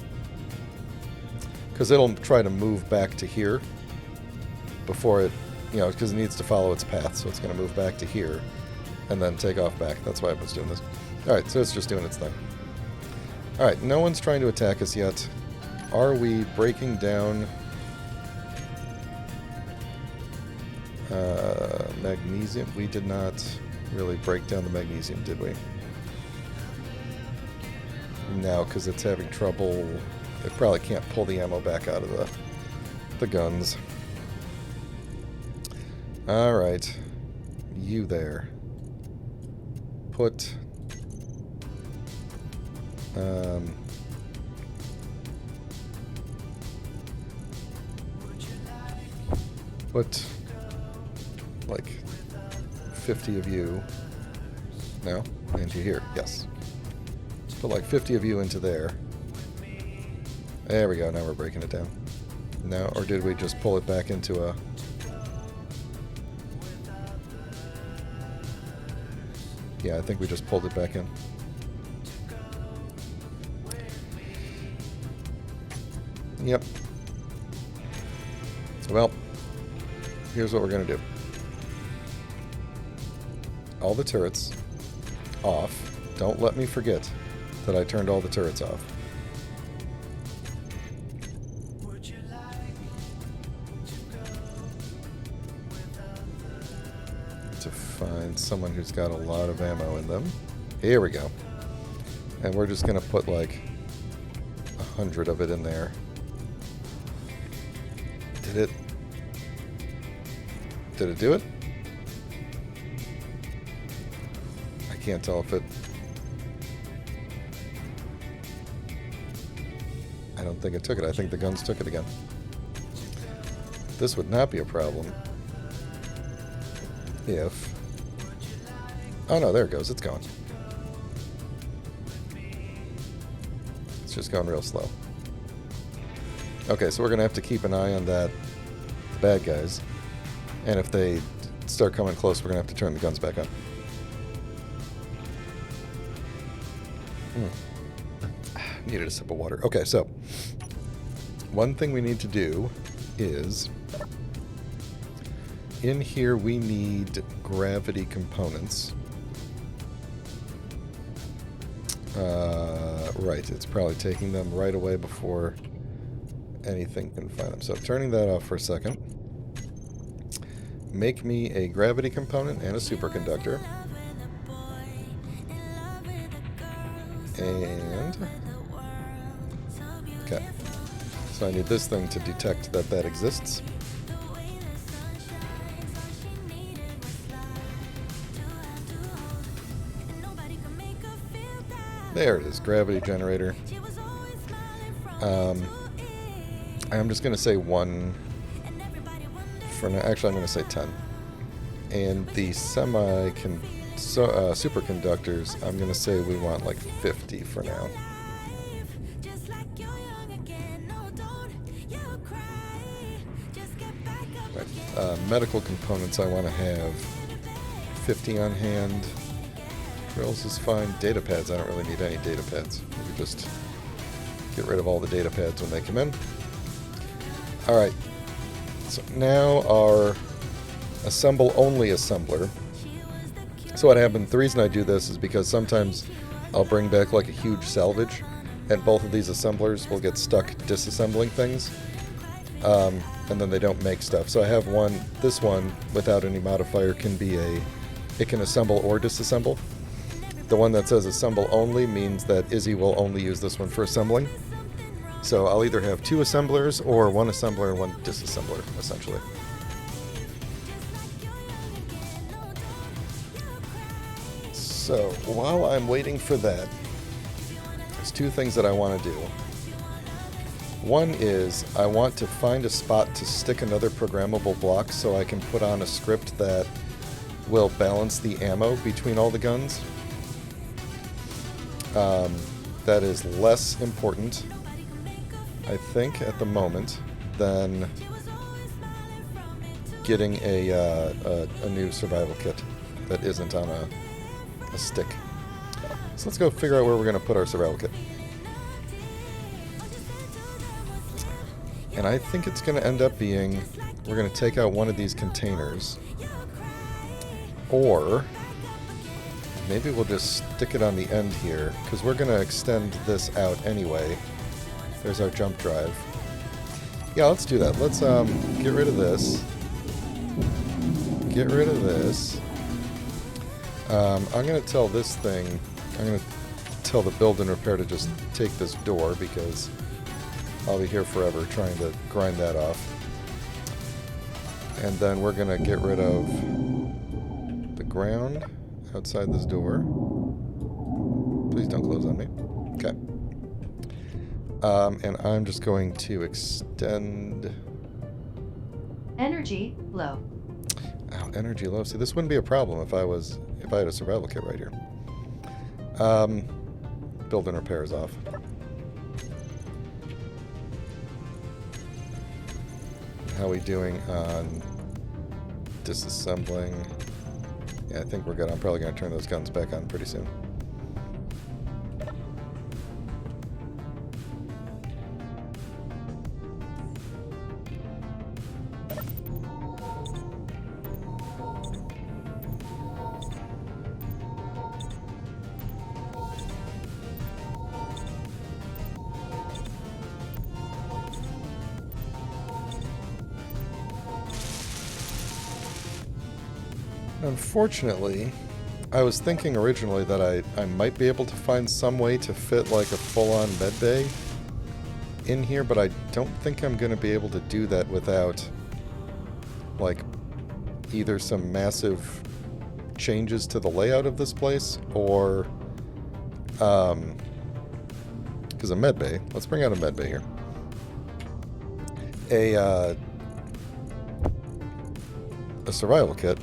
Because it'll try to move back to here before it, because it needs to follow its path. So it's going to move back to here and then take off back. That's why I was doing this. Alright, so it's just doing its thing. Alright, no one's trying to attack us yet. Are we breaking down... magnesium? We did not really break down the magnesium, did we? No, because it's having trouble. It probably can't pull the ammo back out of the guns. Alright. You there. Put... put... like 50 of you. No? Into here. Yes. Put like 50 of you into there. There we go. Now we're breaking it down. No? Or did we just pull it back into a... Yeah, I think we just pulled it back in. Yep. Well, here's what we're going to do. All the turrets off. Don't let me forget that I turned all the turrets off. To find someone who's got a lot of ammo in them. Here we go. And we're just going to put like 100 of it in there. Did it do it? I can't tell if it... I don't think it took it. I think the guns took it again. This would not be a problem if... Oh no, there it goes. It's going. It's just going real slow. Okay, so we're going to have to keep an eye on that, the bad guys. And if they start coming close, we're going to have to turn the guns back on. Needed a sip of water. Okay, so one thing we need to do is in here we need gravity components. Right, it's probably taking them right away before anything can find them. So turning that off for a second. Make me a gravity component and a superconductor. And... okay. So I need this thing to detect that that exists. There it is, gravity generator. I'm just going to say 1 for now. Actually, I'm going to say 10. And the superconductors, I'm going to say we want like 50 for now. Right. Medical components, I want to have 50 on hand. Drills is fine. Data pads, I don't really need any data pads. We can just get rid of all the data pads when they come in. Alright. So now our assemble only assembler. So what happened, the reason I do this is because sometimes I'll bring back like a huge salvage and both of these assemblers will get stuck disassembling things. And then they don't make stuff. So I have one, this one without any modifier can be it can assemble or disassemble. The one that says assemble only means that Izzy will only use this one for assembling. So I'll either have 2 assemblers or 1 assembler and 1 disassembler, essentially. So while I'm waiting for that, there's two things that I want to do. One is I want to find a spot to stick another programmable block so I can put on a script that will balance the ammo between all the guns. That is less important, I think, at the moment, than getting a new survival kit that isn't on a stick. So let's go figure out where we're going to put our survival kit. And I think it's going to end up being, we're going to take out one of these containers, or maybe we'll just stick it on the end here, because we're going to extend this out anyway. There's our jump drive. Yeah, let's do that. Let's get rid of this. Get rid of this. I'm going to tell this thing, I'm going to tell the build and repair to just take this door, because I'll be here forever trying to grind that off. And then we're going to get rid of the ground outside this door. Please don't close on me. Okay. And I'm just going to extend... Energy low. Oh, energy low. See, this wouldn't be a problem if I had a survival kit right here. Build and repair is off. How are we doing on disassembling? Yeah, I think we're good. I'm probably going to turn those guns back on pretty soon. Unfortunately, I was thinking originally that I might be able to find some way to fit like a full-on medbay in here, but I don't think I'm going to be able to do that without like either some massive changes to the layout of this place or because a medbay, let's bring out a medbay here. A survival kit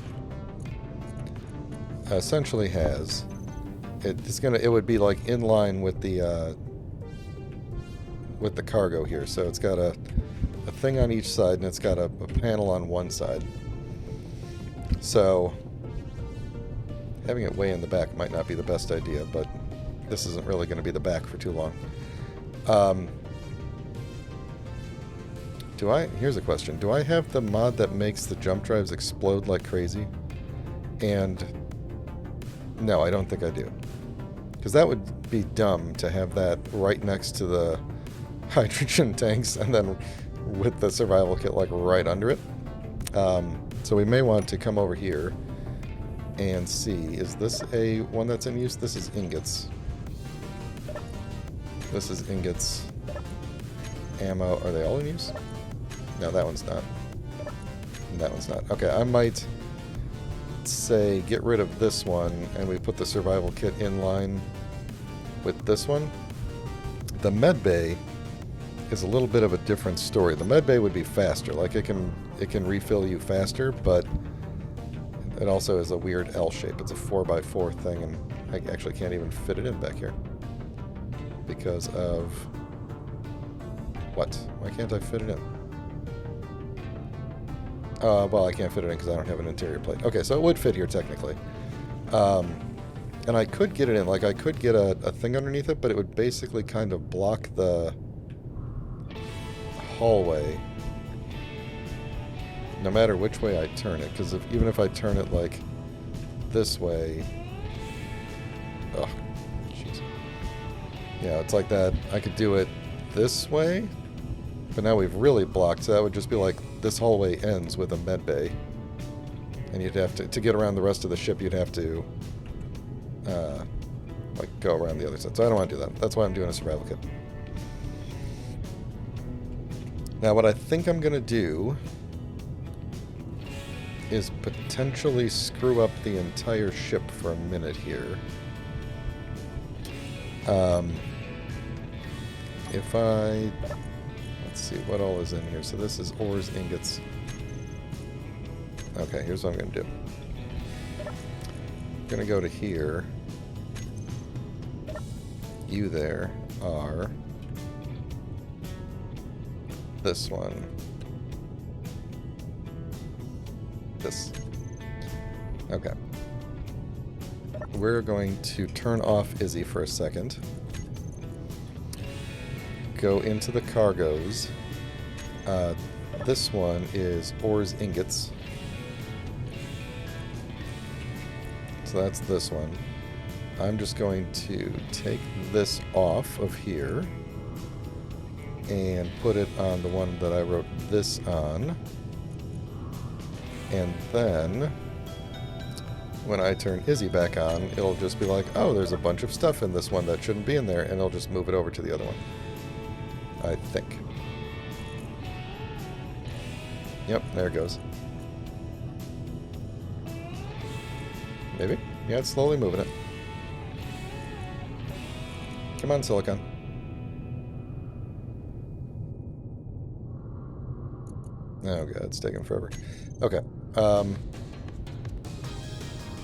essentially has it would be like in line with the cargo here. So it's got a thing on each side and it's got a panel on one side. So having it way in the back might not be the best idea, but this isn't really going to be the back for too long. Here's a question. Do I have the mod that makes the jump drives explode like crazy? And no, I don't think I do. Because that would be dumb to have that right next to the hydrogen tanks and then with the survival kit like right under it. So we may want to come over here and see, is this a one that's in use? This is ingots. This is ingots. Ammo, are they all in use? No, that one's not. And that one's not. Okay, I might say get rid of this one and we put the survival kit in line with this one. The medbay is a little bit of a different story. The medbay would be faster, like it can refill you faster, but it also is a weird L shape. It's a 4x4 thing, and I actually can't even fit it in back here because of what? Why can't I fit it in? Well, I can't fit it in because I don't have an interior plate. Okay, so it would fit here technically. And I could get it in, like I could get a thing underneath it, but it would basically kind of block the hallway no matter which way I turn it, because even if I turn it like this way, oh, jeez. Yeah, it's like that. I could do it this way, but now we've really blocked, so that would just be like this hallway ends with a medbay, and you'd have to get around the rest of the ship, you'd have to like go around the other side. So I don't want to do that. That's why I'm doing a survival kit. Now what I think I'm going to do is potentially screw up the entire ship for a minute here. if I... Let's see, what all is in here? So this is ores, ingots. Okay, here's what I'm going to do. I'm going to go to here. You there are... this one. This. Okay. We're going to turn off Izzy for a second. Go into the cargoes. This one is ores, ingots. So that's this one. I'm just going to take this off of here and put it on the one that I wrote this on. And then, when I turn Izzy back on, it'll just be like, oh, there's a bunch of stuff in this one that shouldn't be in there, and it'll just move it over to the other one. I think. Yep, there it goes. Maybe? Yeah, it's slowly moving it. Come on, Silicon. Oh god, it's taking forever. Okay.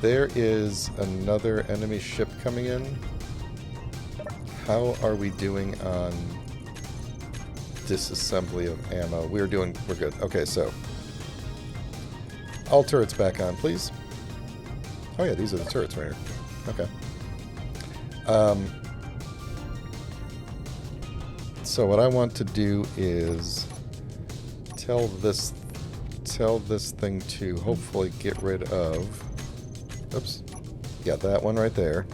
There is another enemy ship coming in. How are we doing on disassembly of ammo? We're good. Okay, so all turrets back on, please. Oh yeah, these are the turrets right here. Okay. So what I want to do is tell this thing to hopefully get rid of... Oops. Yeah, that one right there.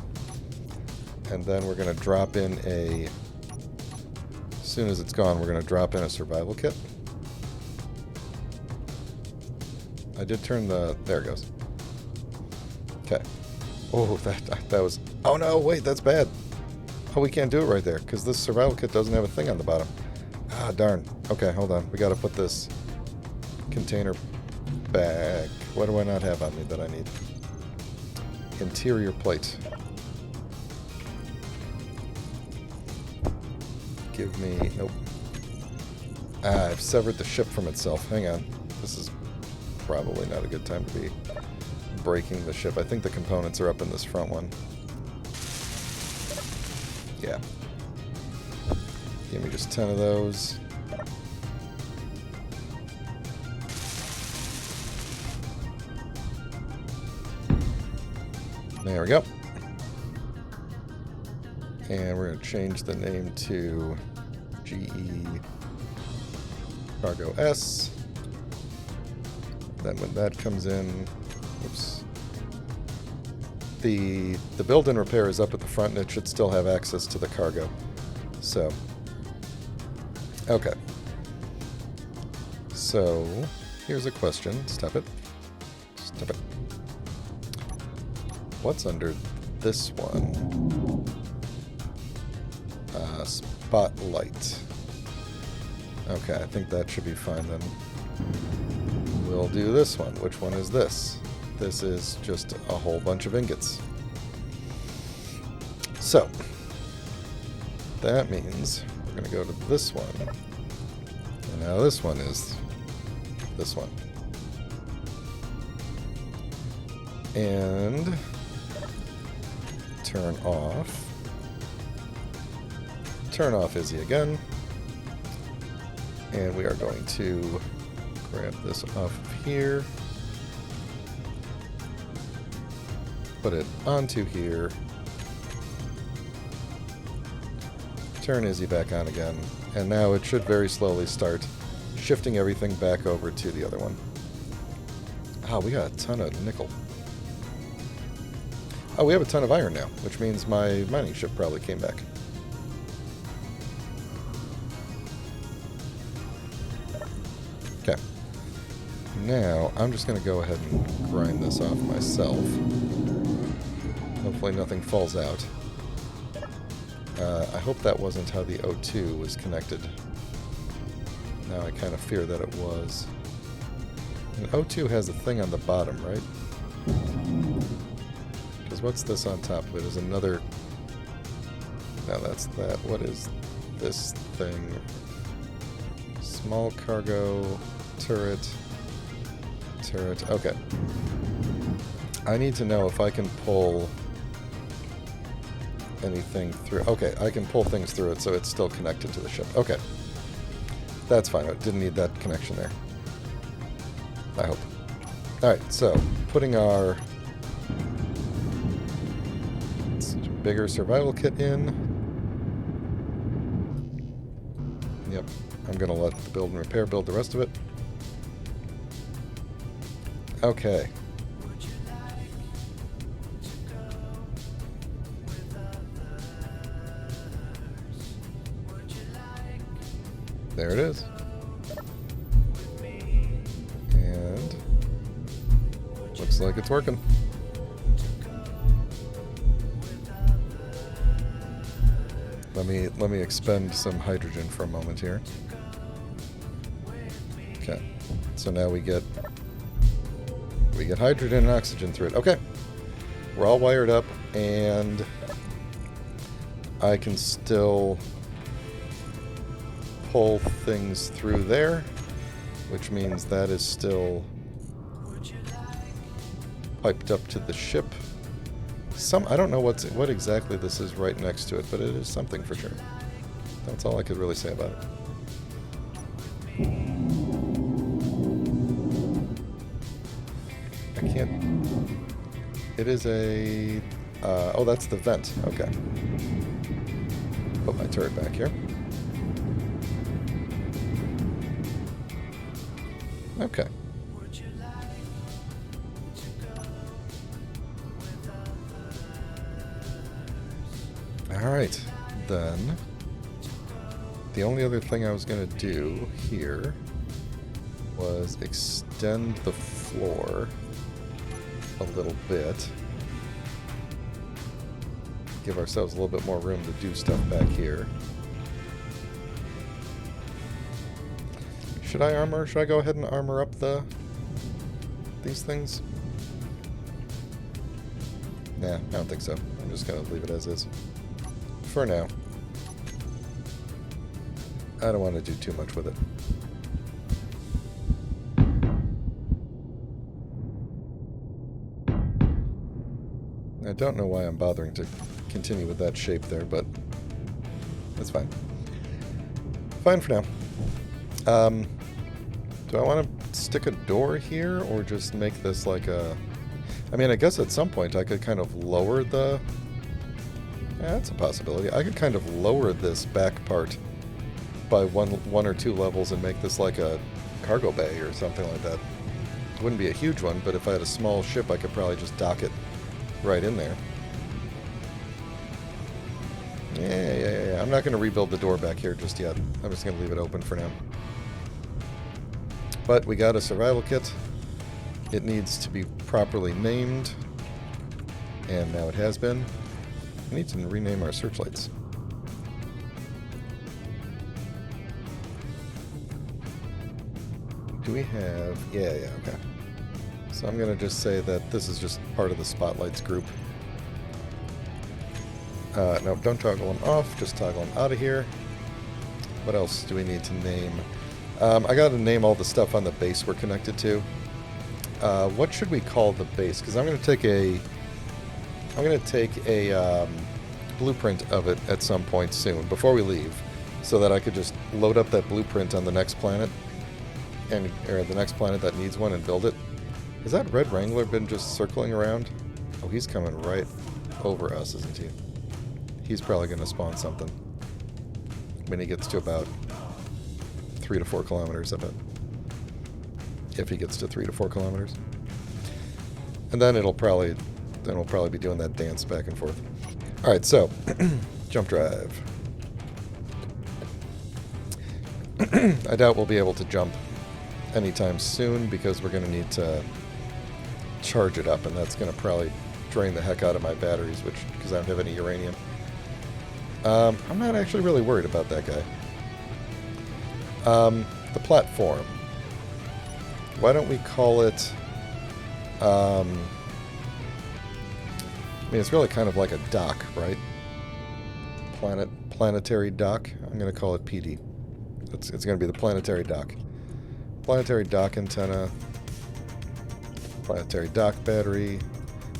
And then we're going to drop in a... As soon as it's gone, we're going to drop in a survival kit. I did turn the... There it goes. Okay. Oh, that was... Oh no, wait, that's bad. Oh, we can't do it right there, because this survival kit doesn't have a thing on the bottom. Ah, darn. Okay, hold on. We got to put this container back. What do I not have on me that I need? Interior plate. Give me... Nope. Ah, I've severed the ship from itself. Hang on. This is probably not a good time to be breaking the ship. I think the components are up in this front one. Yeah. Give me just 10 of those. There we go. And we're going to change the name to GE Cargo S. Then when that comes in, oops. The build and repair is up at the front, and it should still have access to the cargo. So, okay. So, here's a question. Stop it. Stop it. What's under this one? Spotlight. Okay, I think that should be fine then. We'll do this one. Which one is this? This is just a whole bunch of ingots. So, that means we're going to go to this one. And now this one is this one. And turn off. Turn off Izzy again. And we are going to grab this off of here. Put it onto here. Turn Izzy back on again. And now it should very slowly start shifting everything back over to the other one. Ah, we got a ton of nickel. Oh, we have a ton of iron now, which means my mining ship probably came back. Okay. Now, I'm just going to go ahead and grind this off myself. Hopefully nothing falls out. I hope that wasn't how the O2 was connected. Now I kind of fear that it was. And O2 has a thing on the bottom, right? Because what's this on top of it? Is another... No, that's that. What is this thing. Small cargo turret. Okay. I need to know if I can pull anything through. Okay, I can pull things through it so it's still connected to the ship. Okay. That's fine. I didn't need that connection there. I hope. Alright, so putting our bigger survival kit in. Yep. I'm going to let the build and repair build the rest of it. Okay. There it is. And looks like it's working. Let me expend some hydrogen for a moment here. Okay. So now we get hydrogen and oxygen through it. Okay. We're all wired up, and I can still pull things through there, which means that is still piped up to the ship. I don't know what exactly this is right next to it, but it is something for sure. That's all I could really say about it. I can't... It is a... oh, that's the vent. Okay. Put my turret back here. Okay. Alright, then the only other thing I was going to do here was extend the floor a little bit. Give ourselves a little bit more room to do stuff back here. Should I go ahead and armor up these things? Nah, I don't think so. I'm just going to leave it as is. For now. I don't want to do too much with it. I don't know why I'm bothering to continue with that shape there, but that's fine. Fine for now. Do I want to stick a door here, or just make this like a... I mean, I guess at some point I could kind of lower the... Yeah, that's a possibility. I could kind of lower this back part by one or two levels and make this like a cargo bay or something like that. It wouldn't be a huge one, but if I had a small ship, I could probably just dock it right in there. Yeah. I'm not going to rebuild the door back here just yet. I'm just going to leave it open for now. But we got a survival kit. It needs to be properly named, and now it has been. We need to rename our searchlights. Do we have... Yeah, okay. So I'm going to just say that this is just part of the Spotlights group. No, don't toggle them off, just toggle them out of here. What else do we need to name? I got to name all the stuff on the base we're connected to. What should we call the base? Because I'm going to take a blueprint of it at some point soon, before we leave, so that I could just load up that blueprint on the next planet, or the next planet that needs one, and build it. Has that Red Wrangler been just circling around? Oh, he's coming right over us, isn't he? He's probably going to spawn something when he gets to about 3 to 4 kilometers, I bet. If he gets to 3 to 4 kilometers. And then we'll probably be doing that dance back and forth. Alright, so, jump drive. I doubt we'll be able to jump anytime soon, because we're going to need to charge it up, and that's going to probably drain the heck out of my batteries, because I don't have any uranium. I'm not actually really worried about that guy. The platform. Why don't we call it... I mean, it's really kind of like a dock, right? Planetary dock. I'm going to call it PD. It's going to be the planetary dock. Planetary dock antenna. Planetary dock battery.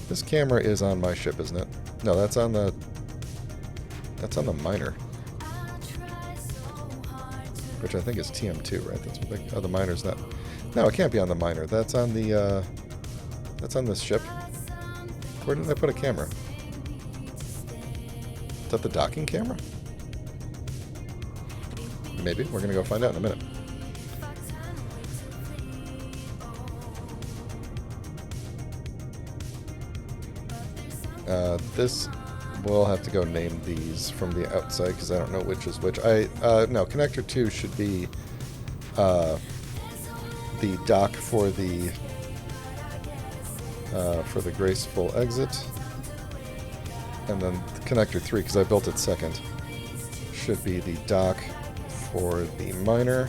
This camera is on my ship, isn't it? No, that's on the miner. Which I think is TM2, right? That's what they... Oh, the miner's not... No, it can't be on the miner. That's on the, that's on this ship. Where did I put a camera? Is that the docking camera? Maybe. We're going to go find out in a minute. This... We'll have to go name these from the outside because I don't know which is which. No, connector 2 should be the dock for the graceful exit, and then connector 3, because I built it second, should be the dock for the miner,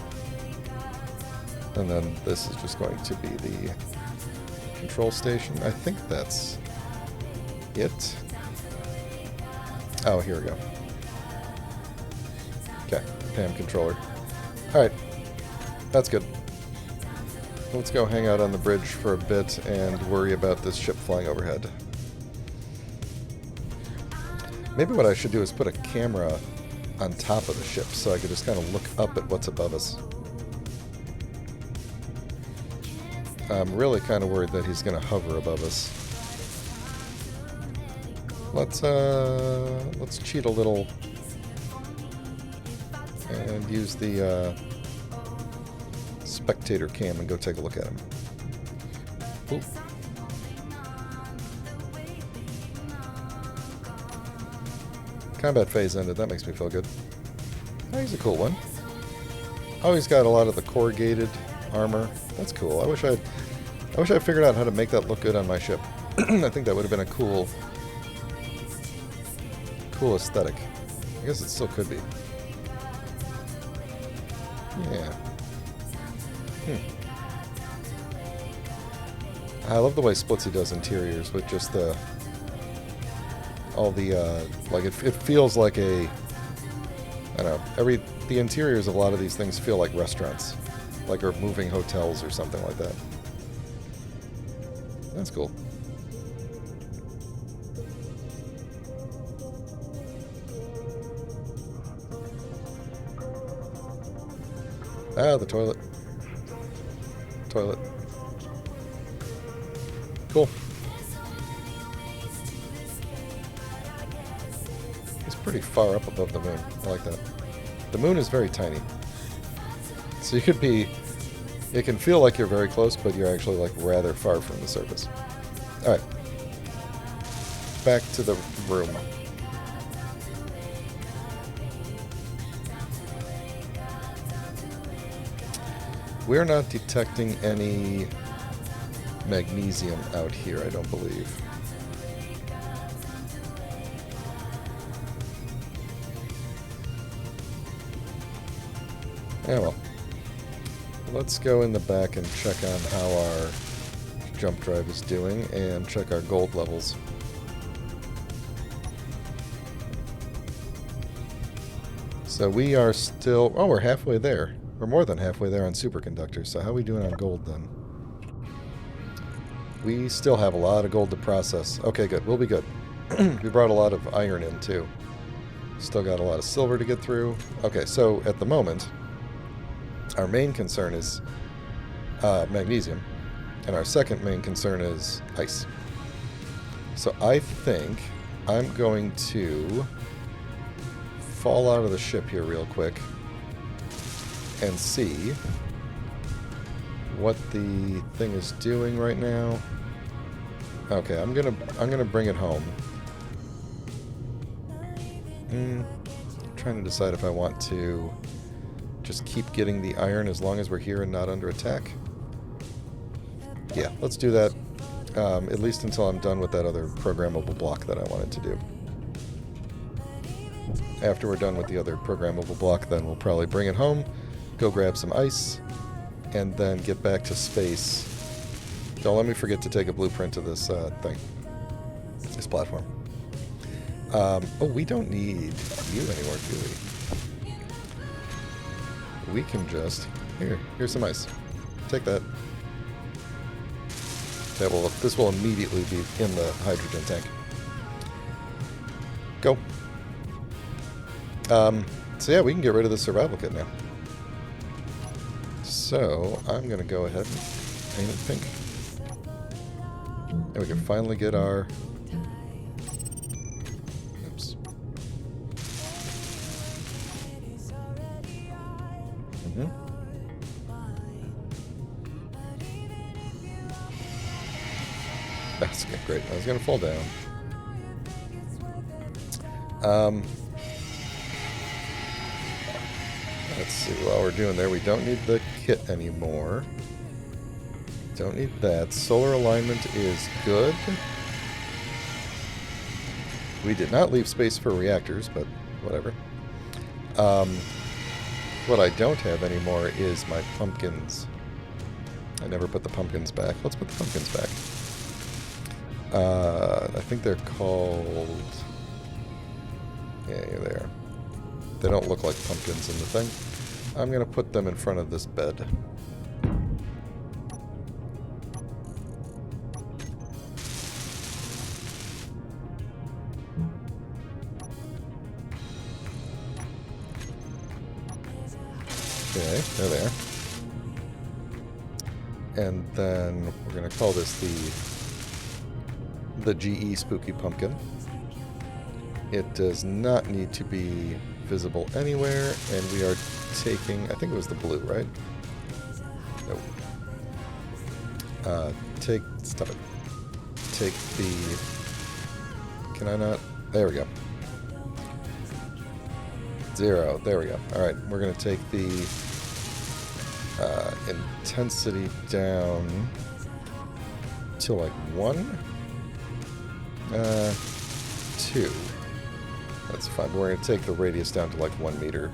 and then this is just going to be the control station. I think that's it. Oh, here we go. Okay, PAM controller. Alright, that's good. Let's go hang out on the bridge for a bit and worry about this ship flying overhead. Maybe what I should do is put a camera on top of the ship so I could just kind of look up at what's above us. I'm really kind of worried that he's going to hover above us. Let's cheat a little and use the spectator cam and go take a look at him. Ooh. Combat phase ended. That makes me feel good. Oh, he's a cool one. Oh, he's got a lot of the corrugated armor. That's cool. I wish I figured out how to make that look good on my ship. I think that would have been a cool aesthetic. I guess it still could be. Yeah. I love the way Splitsy does interiors with just the... all the, like, it feels like a... I don't know, the interiors of a lot of these things feel like restaurants. Like, or moving hotels or something like that. That's cool. Ah, the toilet. Toilet. Cool. It's pretty far up above the moon. I like that. The moon is very tiny. So you could be... It can feel like you're very close, but you're actually, like, rather far from the surface. Alright. Back to the room. We're not detecting any magnesium out here, I don't believe. Yeah, well. Let's go in the back and check on how our jump drive is doing and check our gold levels. So we are still... Oh, we're halfway there. We're more than halfway there on superconductors, so how are we doing on gold then? We still have a lot of gold to process. Okay, good. We'll be good. We brought a lot of iron in, too. Still got a lot of silver to get through. Okay, so at the moment, our main concern is magnesium, and our second main concern is ice. So I think I'm going to fall out of the ship here real quick and see what the thing is doing right now. Okay, I'm gonna bring it home. Trying to decide if I want to just keep getting the iron as long as we're here and not under attack. Yeah, let's do that. At least until I'm done with that other programmable block that I wanted to do. After we're done with the other programmable block, then we'll probably bring it home, go grab some ice, and then get back to space. Don't let me forget to take a blueprint of this thing. This platform. Oh, we don't need you anymore, do we? we can just... Here's some ice. Take that. This will immediately be in the hydrogen tank. Go. So yeah, we can get rid of the survival kit now. So I'm going to go ahead and paint it pink. And we can finally get our... Oops. That's great. I was going to fall down. Let's see. While we're doing there, we don't need the kit anymore. Don't need that. Solar alignment is good. We did not leave space for reactors, but whatever. What I don't have anymore is my pumpkins. I never put the pumpkins back. Let's put the pumpkins back. I think they're called... Yeah, you're there. They don't look like pumpkins in the thing. I'm going to put them in front of this bed. Okay, they're there. And then we're going to call this the GE Spooky Pumpkin. It does not need to be visible anywhere, and we are taking, I think it was the blue, right? Nope. Stop it. Take the, can I not? There we go. 0, there we go. Alright, we're going to take the intensity down to like 1? 2. That's fine. But we're going to take the radius down to like 1 meter.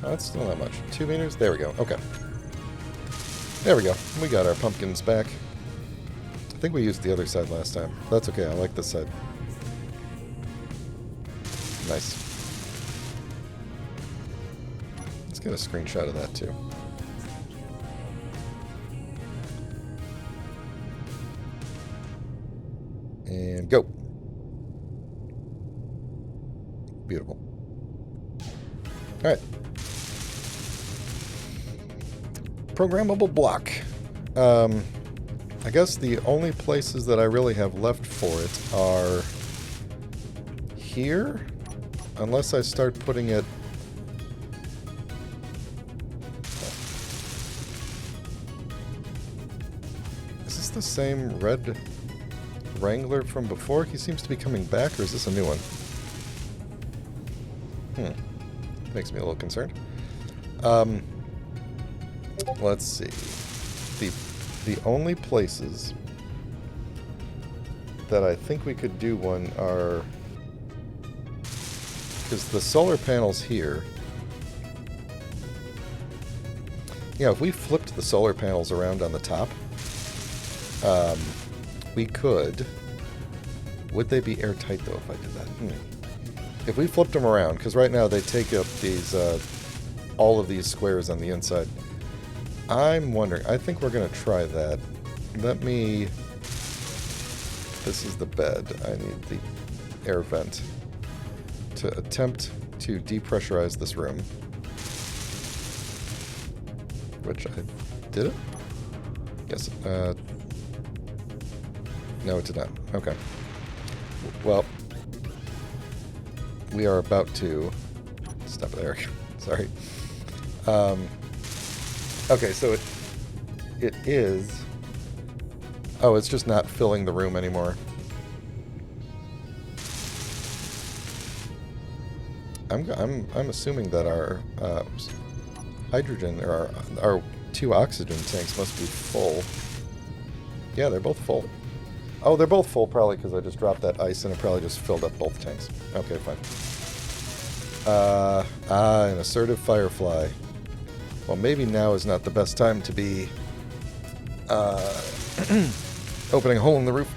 Oh, that's still not much. 2 meters? There we go. Okay. There we go. We got our pumpkins back. I think we used the other side last time. That's okay. I like this side. Nice. Let's get a screenshot of that too. And go. Beautiful. Alright. Programmable block. I guess the only places that I really have left for it are here, unless I start putting it... Is this the same red Wrangler from before? He seems to be coming back, or is this a new one? Makes me a little concerned. Let's see. The only places that I think we could do one are... Because the solar panels here... Yeah, if we flipped the solar panels around on the top, we could... Would they be airtight, though, if I did that? If we flipped them around, because right now they take up these, all of these squares on the inside. I'm wondering, I think we're going to try that. Let me... This is the bed. I need the air vent to attempt to depressurize this room. Which I... Did it? Yes. No, it did not. Okay. Well... We are about to... Stop there. Sorry. Okay, so it is... Oh, it's just not filling the room anymore. I'm assuming that our hydrogen, or our 2 oxygen tanks must be full. Yeah, they're both full. Oh, they're both full probably because I just dropped that ice and it probably just filled up both tanks. Okay, fine. An assertive firefly. Well, maybe now is not the best time to be opening a hole in the roof.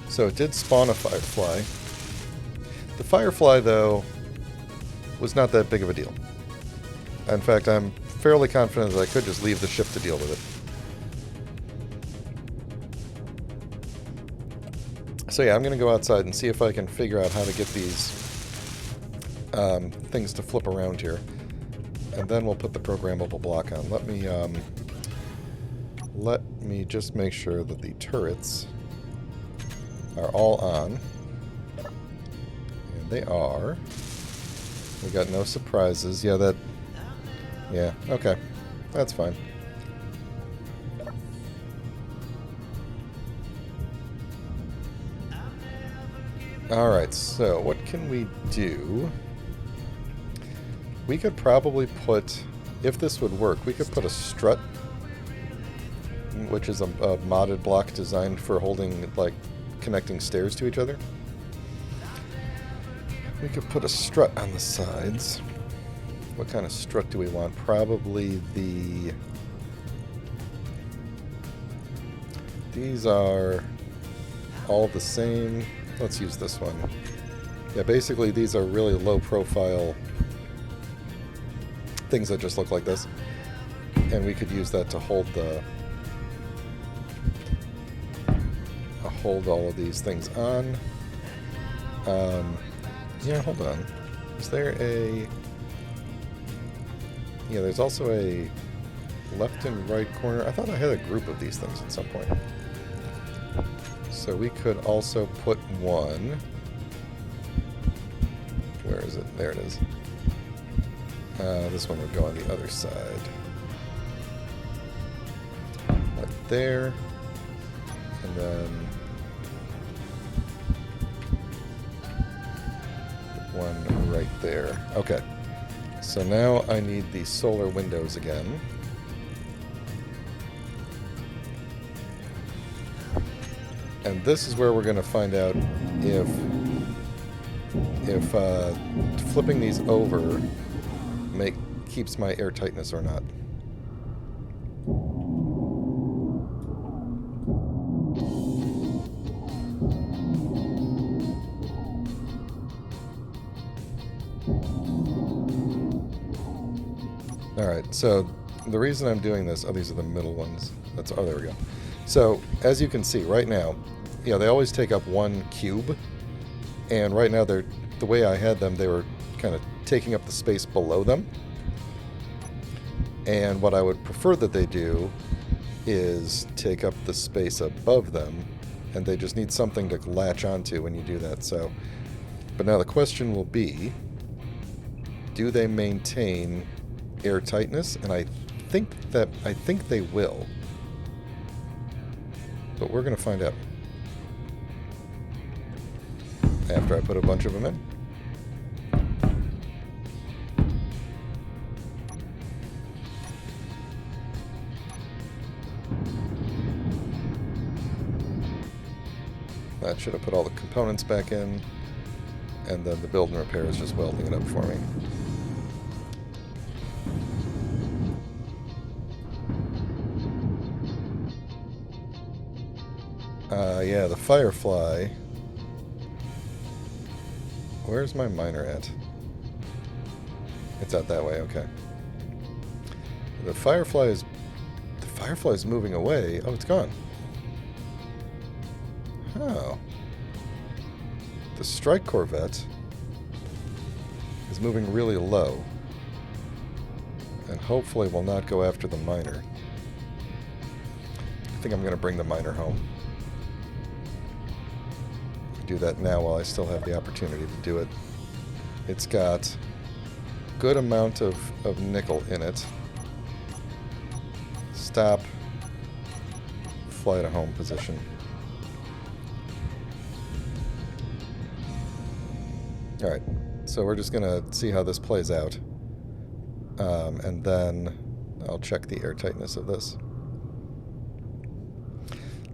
So it did spawn a firefly. The Firefly, though, was not that big of a deal. In fact, I'm fairly confident that I could just leave the ship to deal with it. So yeah, I'm going to go outside and see if I can figure out how to get these things to flip around here. And then we'll put the programmable block on. Let me just make sure that the turrets are all on. And they are. We got no surprises. Yeah, okay. That's fine. Alright, so what can we do? We could probably put, if this would work, we could put a strut, which is a modded block designed for holding, like, connecting stairs to each other. We could put a strut on the sides. What kind of strut do we want? Probably the... These are all the same. Let's use this one. Yeah, basically these are really low profile things that just look like this. And we could use that to hold hold all of these things on. Yeah, hold on. Is there a... Yeah, there's also a left and right corner. I thought I had a group of these things at some point. So we could also put one... Where is it? There it is. This one would go on the other side. Right there. And then... one right there. Okay. So now I need the solar windows again. And this is where we're going to find out if flipping these over keeps my air tightness or not. Alright, so the reason I'm doing this... Oh, these are the middle ones. Oh, there we go. So, as you can see, right now, yeah, they always take up one cube. And right now, the way I had them, they were kind of taking up the space below them. And what I would prefer that they do is take up the space above them. And they just need something to latch onto when you do that. So, but now the question will be, do they maintain air tightness? And I think they will. But we're going to find out after I put a bunch of them in. That should have put all the components back in, and then the build and repair is just welding it up for me. Yeah, the Firefly. Where's my miner at? It's out that way, okay. The Firefly is moving away. Oh, it's gone. Oh. The Strike Corvette is moving really low. And hopefully will not go after the miner. I think I'm going to bring the miner home. Do that now while I still have the opportunity to do it. It's got a good amount of nickel in it. Stop. Fly to home position. Alright, so we're just going to see how this plays out. And then I'll check the airtightness of this.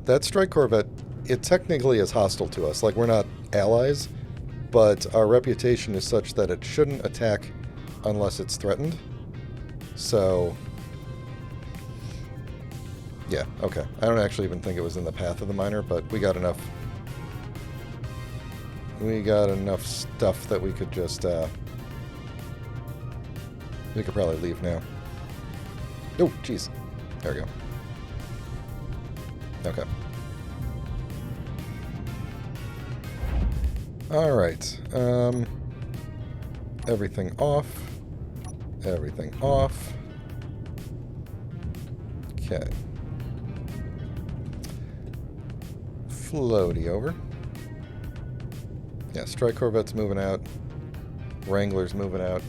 That Strike Corvette, it technically is hostile to us. Like, we're not allies, but our reputation is such that it shouldn't attack unless it's threatened. So, yeah, okay. I don't actually even think it was in the path of the miner, but we got enough We got enough stuff that we could just, we could probably leave now. Oh, jeez. There we go. Okay. Alright. Everything off. Everything off. Okay. Floaty over. Yeah, Strike Corvette's moving out. Wrangler's moving out.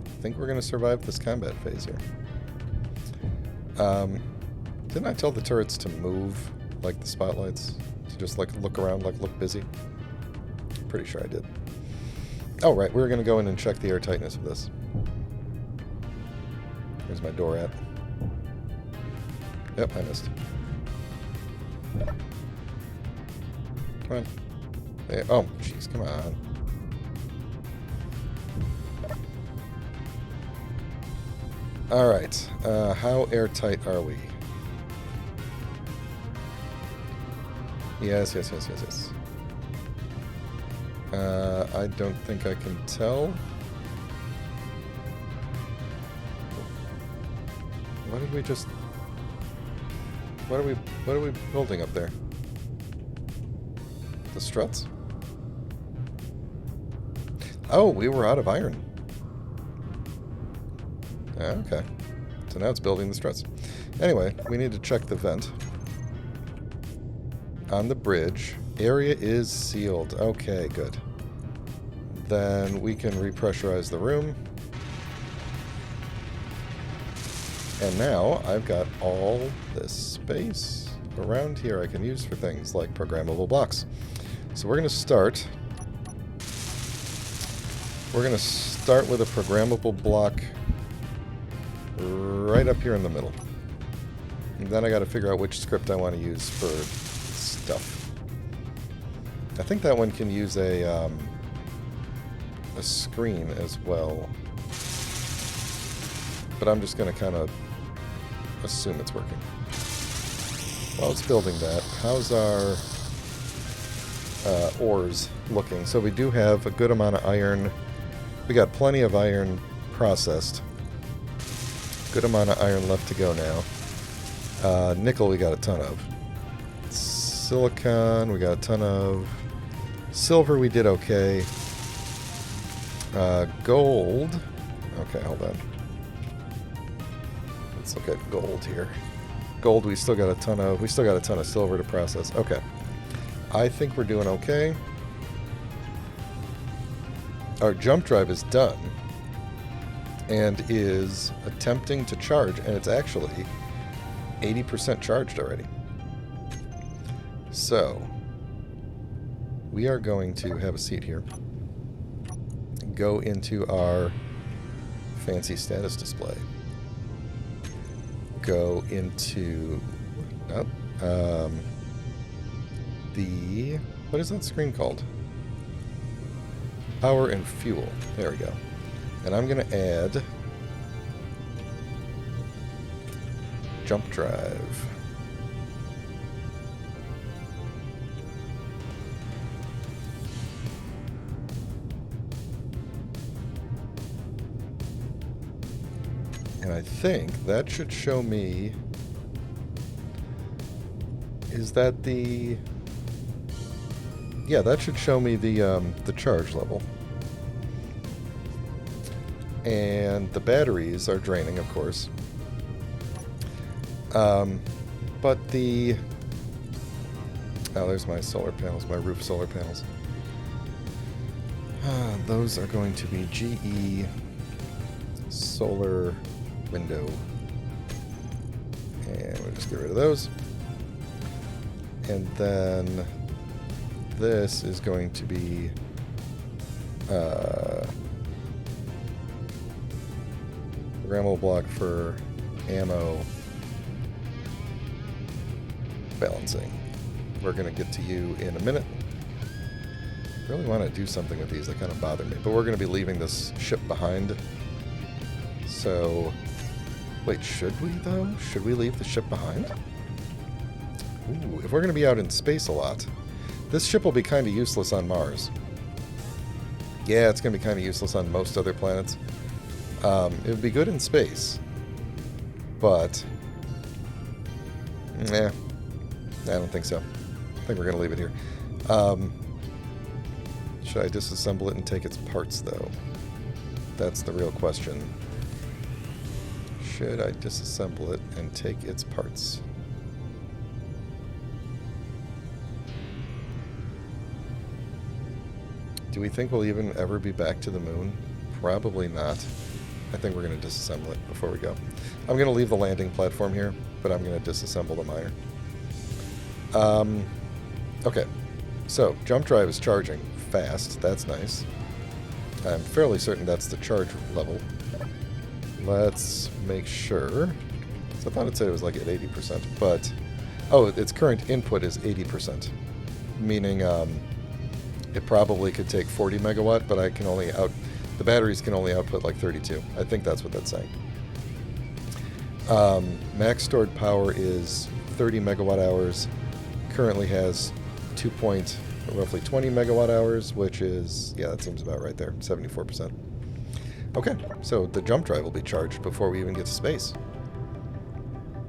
I think we're going to survive this combat phase here. Didn't I tell the turrets to move, like the spotlights? To just, like, look around, like, look busy? Pretty sure I did. Oh, right, we're going to go in and check the airtightness of this. Where's my door at? Yep, I missed. Come on. Hey, oh, jeez, come on. Alright, how airtight are we? Yes. I don't think I can tell. What did we just... What are we building up there? The struts? Oh, we were out of iron. Okay. So now it's building the struts. Anyway, we need to check the vent. On the bridge. Area is sealed. Okay, good. Then we can repressurize the room. And now I've got all this space around here I can use for things like programmable blocks. So we're going to start. We're going to start with a programmable block right up here in the middle. And then I got to figure out which script I want to use for stuff. I think that one can use a screen as well. But I'm just going to kind of assume it's working. While it's building that, how's our ores looking? So we do have a good amount of iron. We got plenty of iron processed. Good amount of iron left to go now. Nickel we got a ton of. Silicon we got a ton of. Silver we did okay. Gold. Okay, hold on. Let's look at gold here. Gold we still got a ton of. We still got a ton of silver to process. Okay. I think we're doing okay. Our jump drive is done and is attempting to charge, and it's actually 80% charged already. So we are going to have a seat here. Go into our fancy status display. Go into the... What is that screen called? Power and fuel. There we go. And I'm going to add jump drive. And I think that should show me... Is that the... Yeah, that should show me the charge level. And the batteries are draining, of course. But the... Oh, there's my solar panels, my roof solar panels. Those are going to be GE solar window. And we'll just get rid of those. And then this is going to be programmable block for ammo balancing. We're going to get to you in a minute. I really want to do something with these that kind of bother me, but we're going to be leaving this ship behind. So, wait, should we though? Should we leave the ship behind? Ooh, if we're going to be out in space a lot, This ship will be kind of useless on Mars. Yeah, it's going to be kind of useless on most other planets. It would be good in space. But... I don't think so. I think we're going to leave it here. Should I disassemble it and take its parts, though? That's the real question. Should I disassemble it and take its parts? Do we think we'll even ever be back to the moon? Probably not. I think we're going to disassemble it before we go. I'm going to leave the landing platform here, but I'm going to disassemble the miner. Okay, so jump drive is charging fast. That's nice. I'm fairly certain that's the charge level. Let's make sure. So I thought it said it was like at 80%, but... Oh, its current input is 80%, meaning it probably could take 40 megawatt, but I can only the batteries can only output like 32. I think that's what that's saying. Max stored power is 30 megawatt hours. Currently has roughly 20 megawatt hours, which is, yeah, that seems about right there, 74%. Okay, so the jump drive will be charged before we even get to space.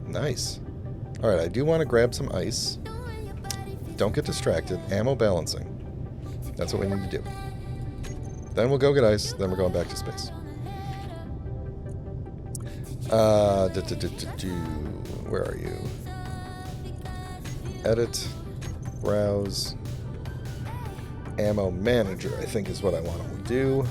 Nice. Alright, I do want to grab some ice. Don't get distracted. Ammo balancing. That's what we need to do. Then we'll go get ice, then we're going back to space. Where are you? Edit, browse, ammo manager, I think is what I want to do.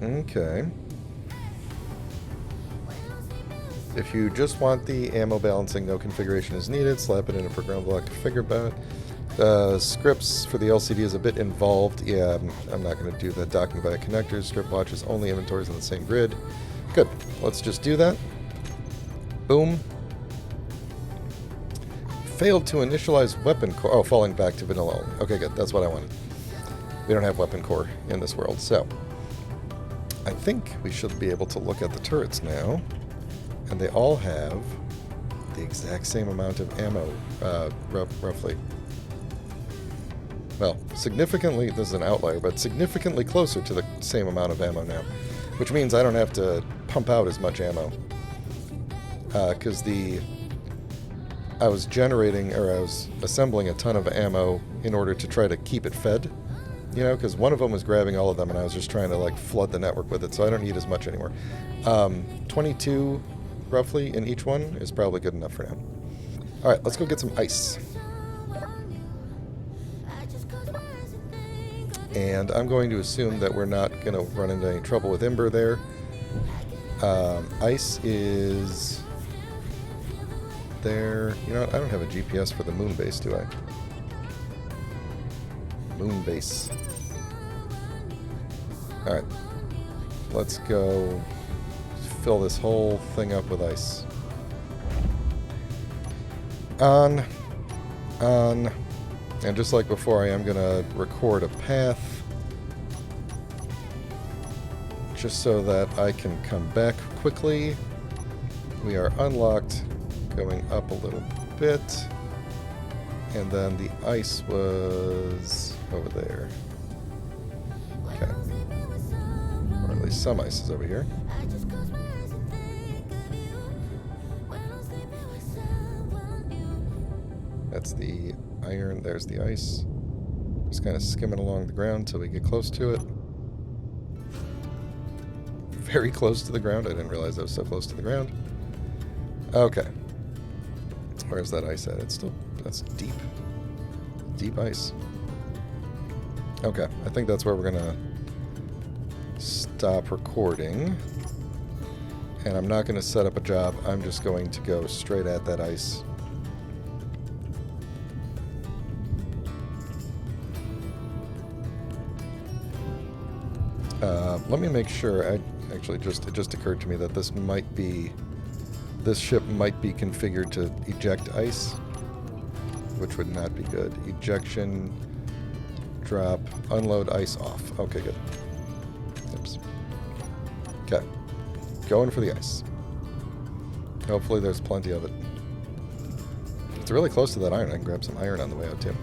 Okay. If you just want the ammo balancing, no configuration is needed. Slap it in a program block configure bot. Scripts for the LCD is a bit involved. Yeah, I'm not going to do that. Docking via connectors. Script watches only inventories on the same grid. Good. Let's just do that. Boom. Failed to initialize weapon core. Oh, falling back to vanilla only. Okay, good. That's what I wanted. We don't have weapon core in this world, so I think we should be able to look at the turrets now. And they all have the exact same amount of ammo, roughly. Well, significantly, this is an outlier, but significantly closer to the same amount of ammo now. Which means I don't have to pump out as much ammo. Because I was assembling a ton of ammo in order to try to keep it fed. You know, because one of them was grabbing all of them and I was just trying to, like, flood the network with it, so I don't need as much anymore. 22, roughly, in each one is probably good enough for now. Alright, let's go get some ice. And I'm going to assume that we're not going to run into any trouble with Ember there. Ice is there. You know what? I don't have a GPS for the moon base, do I? Moon base. Alright. Let's go fill this whole thing up with ice. On. And just like before, I am going to record a path just so that I can come back quickly. We are unlocked, going up a little bit. And then the ice was over there. Okay. Or at least some ice is over here. That's the iron. There's the ice. Just kind of skimming along the ground until we get close to it. Very close to the ground. I didn't realize I was so close to the ground. Okay. Where's that ice at? It's still... That's deep. Deep ice. Okay. I think that's where we're going to stop recording. And I'm not going to set up a job. I'm just going to go straight at that ice. Let me make sure. It just occurred to me that this ship might be configured to eject ice, which would not be good. Ejection, drop, unload ice off. Okay, good. Oops. Okay. Going for the ice. Hopefully there's plenty of it. It's really close to that iron. I can grab some iron on the way out, too.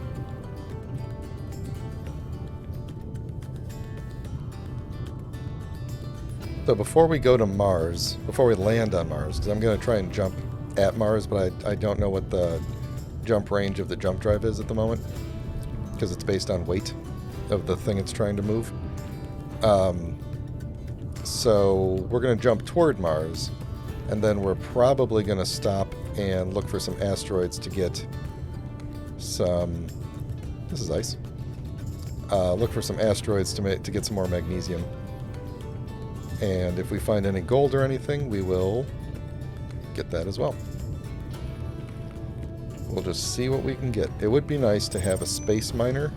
So before we go to Mars, before we land on Mars, because I'm going to try and jump at Mars, but I don't know what the jump range of the jump drive is at the moment, because it's based on weight of the thing it's trying to move. So we're going to jump toward Mars, and then we're probably going to stop and look for some asteroids to get some... This is ice. Look for some asteroids to get some more magnesium. And if we find any gold or anything, we will get that as well. We'll just see what we can get. It would be nice to have a space miner.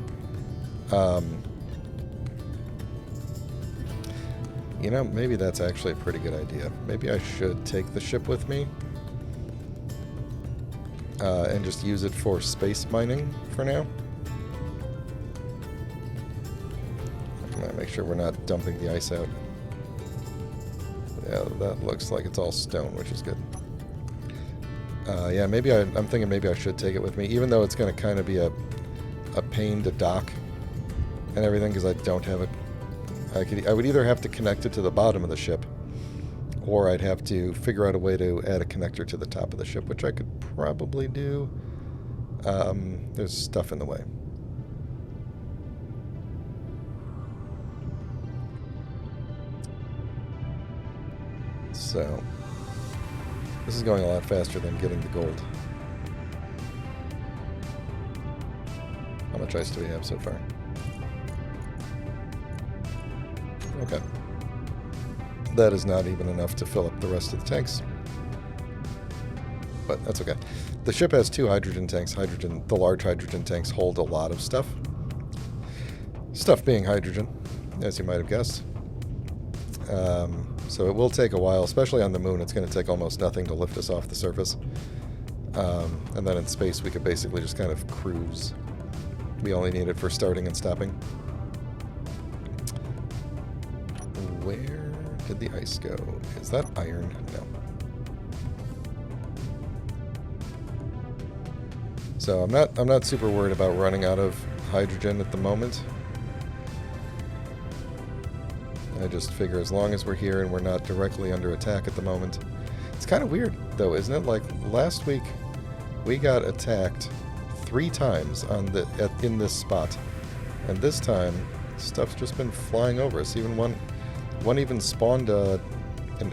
You know, maybe that's actually a pretty good idea. Maybe I should take the ship with me and just use it for space mining for now. I'm gonna make sure we're not dumping the ice out. Yeah, that looks like it's all stone, which is good. Yeah, maybe I'm thinking maybe I should take it with me, even though it's going to kind of be a pain to dock and everything, because I don't have it. I would either have to connect it to the bottom of the ship, or I'd have to figure out a way to add a connector to the top of the ship, which I could probably do. There's stuff in the way. So, this is going a lot faster than getting the gold. How much ice do we have so far? Okay. That is not even enough to fill up the rest of the tanks. But that's okay. The ship has 2 hydrogen tanks. The large hydrogen tanks hold a lot of stuff. Stuff being hydrogen, as you might have guessed. So it will take a while, especially on the moon. It's going to take almost nothing to lift us off the surface. And then in space, we could basically just kind of cruise. We only need it for starting and stopping. Where did the ice go? Is that iron? No. So I'm not super worried about running out of hydrogen at the moment. I just figure as long as we're here and we're not directly under attack at the moment. It's kind of weird, though, isn't it? Like, last week, we got attacked 3 times in this spot. And this time, stuff's just been flying over us. Even one even spawned an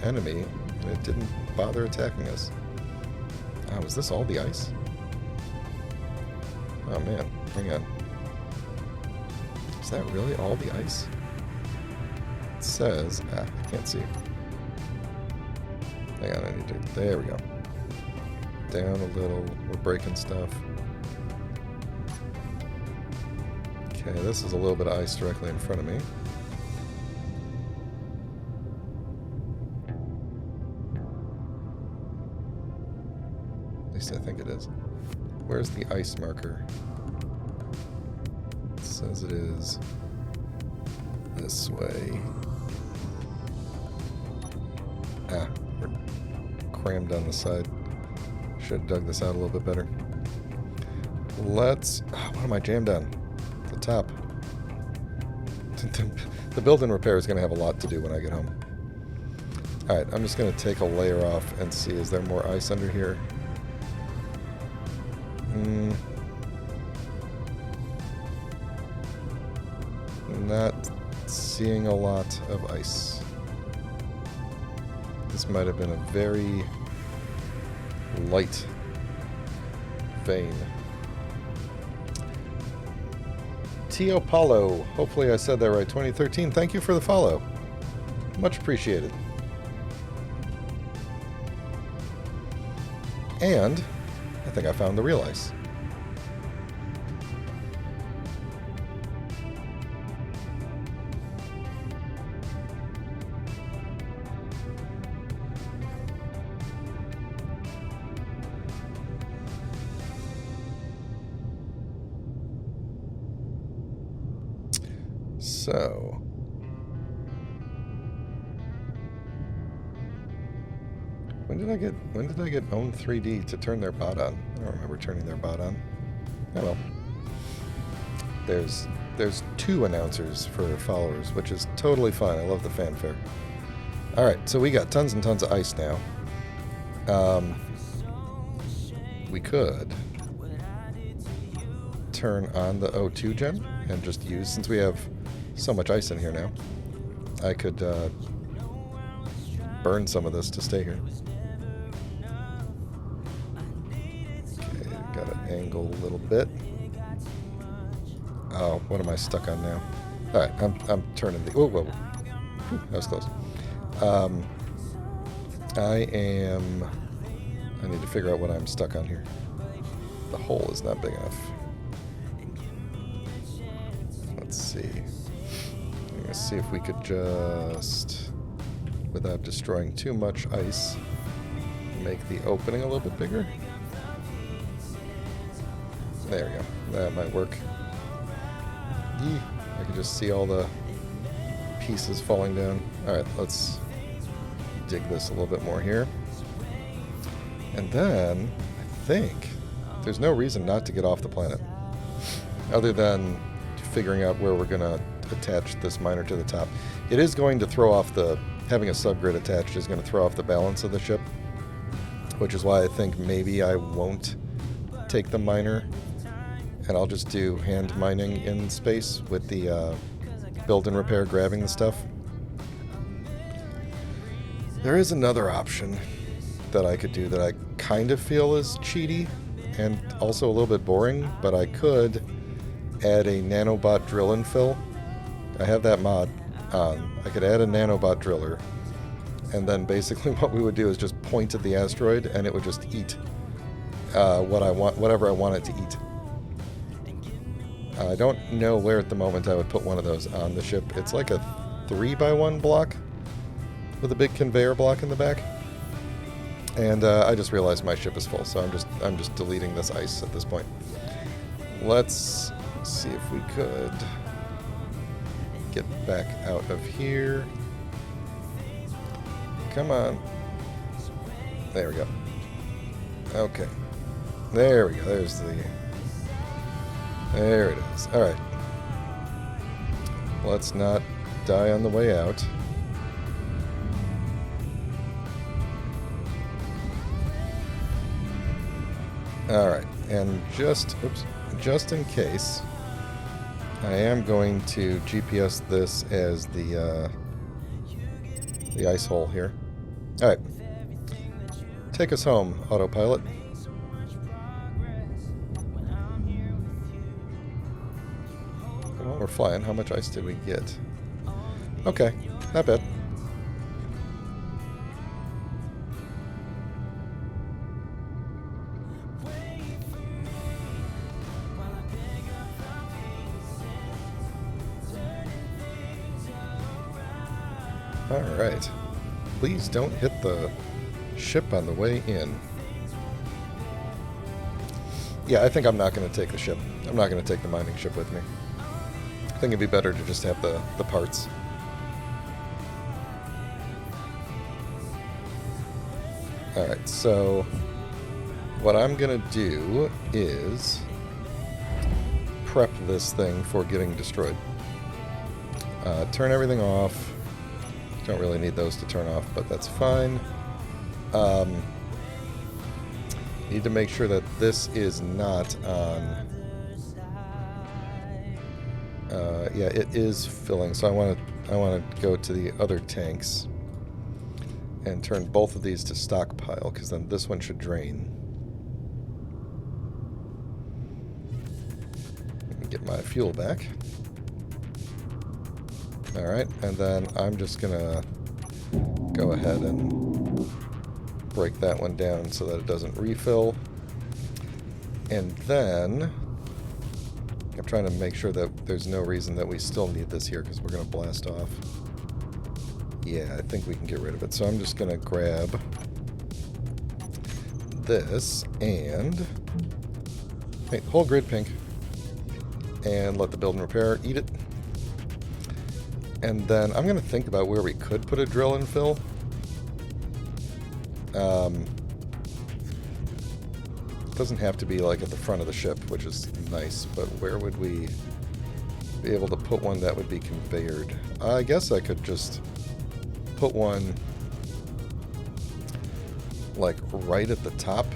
enemy, and it didn't bother attacking us. Oh, is this all the ice? Oh, man. Hang on. Is that really all the ice? It says... I can't see. Hang on, I need to... There we go. Down a little. We're breaking stuff. Okay, this is a little bit of ice directly in front of me. At least I think it is. Where's the ice marker? It says it is this way. Ah, we're crammed on the side. Should have dug this out a little bit better. Let's... what am I jammed on? The top. The build-in repair is going to have a lot to do when I get home. Alright, I'm just going to take a layer off and see, is there more ice under here? Not seeing a lot of ice. This might have been a very light vein. Tio Paulo, hopefully I said that right, 2013, thank you for the follow. Much appreciated. And I think I found the real ice. So... When did I get Own 3D to turn their bot on? I don't remember turning their bot on. Oh well. There's 2 announcers for followers, which is totally fine. I love the fanfare. Alright, so we got tons and tons of ice now. We could turn on the O2 gem and just use, since we have so much ice in here now, I could burn some of this to stay here. Okay, gotta angle a little bit. Oh, what am I stuck on now? Alright, I'm turning the... Whoa, whoa, whoa. Whew, that was close. I need to figure out what I'm stuck on here. The hole is not big enough. Let's see. I'm gonna see if we could just, without destroying too much ice, make the opening a little bit bigger. There we go. That might work. Yee. I can just see all the pieces falling down. Alright, let's dig this a little bit more here. And then, I think, there's no reason not to get off the planet. Other than figuring out where we're going to attach this miner to the top. It is going to throw off the... Having a subgrid attached is going to throw off the balance of the ship. Which is why I think maybe I won't take the miner. And I'll just do hand mining in space with the build and repair grabbing the stuff. There is another option that I could do that I kind of feel is cheaty and also a little bit boring, but I could add a nanobot drill and fill. I have that mod on. I could add a nanobot driller, and then basically what we would do is just point at the asteroid and it would just eat whatever I want it to eat. I don't know where at the moment I would put one of those on the ship. It's like a 3x1 block with a big conveyor block in the back. And I just realized my ship is full, so I'm just deleting this ice at this point. Let's see if we could get back out of here. Come on. There we go. Okay. There we go. There it is. Alright. Let's not die on the way out. Alright, and just in case, I am going to GPS this as the ice hole here. Alright. Take us home, autopilot. And while we're flying, how much ice did we get? Okay, not bad. Alright. Please don't hit the ship on the way in. Yeah, I think I'm not going to take the ship. I'm not going to take the mining ship with me. I think it'd be better to just have the parts. Alright, so what I'm going to do is prep this thing for getting destroyed. Turn everything off. Don't really need those to turn off, but that's fine. Need to make sure that this is not on. Yeah, it is filling, so I want to go to the other tanks and turn both of these to stockpile, because then this one should drain. Let me get my fuel back. Alright, and then I'm just gonna go ahead and break that one down so that it doesn't refill. And then I'm trying to make sure that there's no reason that we still need this here, because we're gonna blast off. Yeah, I think we can get rid of it. So I'm just gonna grab this and whole grid pink and let the build and repair eat it. And then I'm going to think about where we could put a drill and fill. It doesn't have to be like at the front of the ship, which is nice, but where would we be able to put one that would be conveyored? I guess I could just put one like right at the top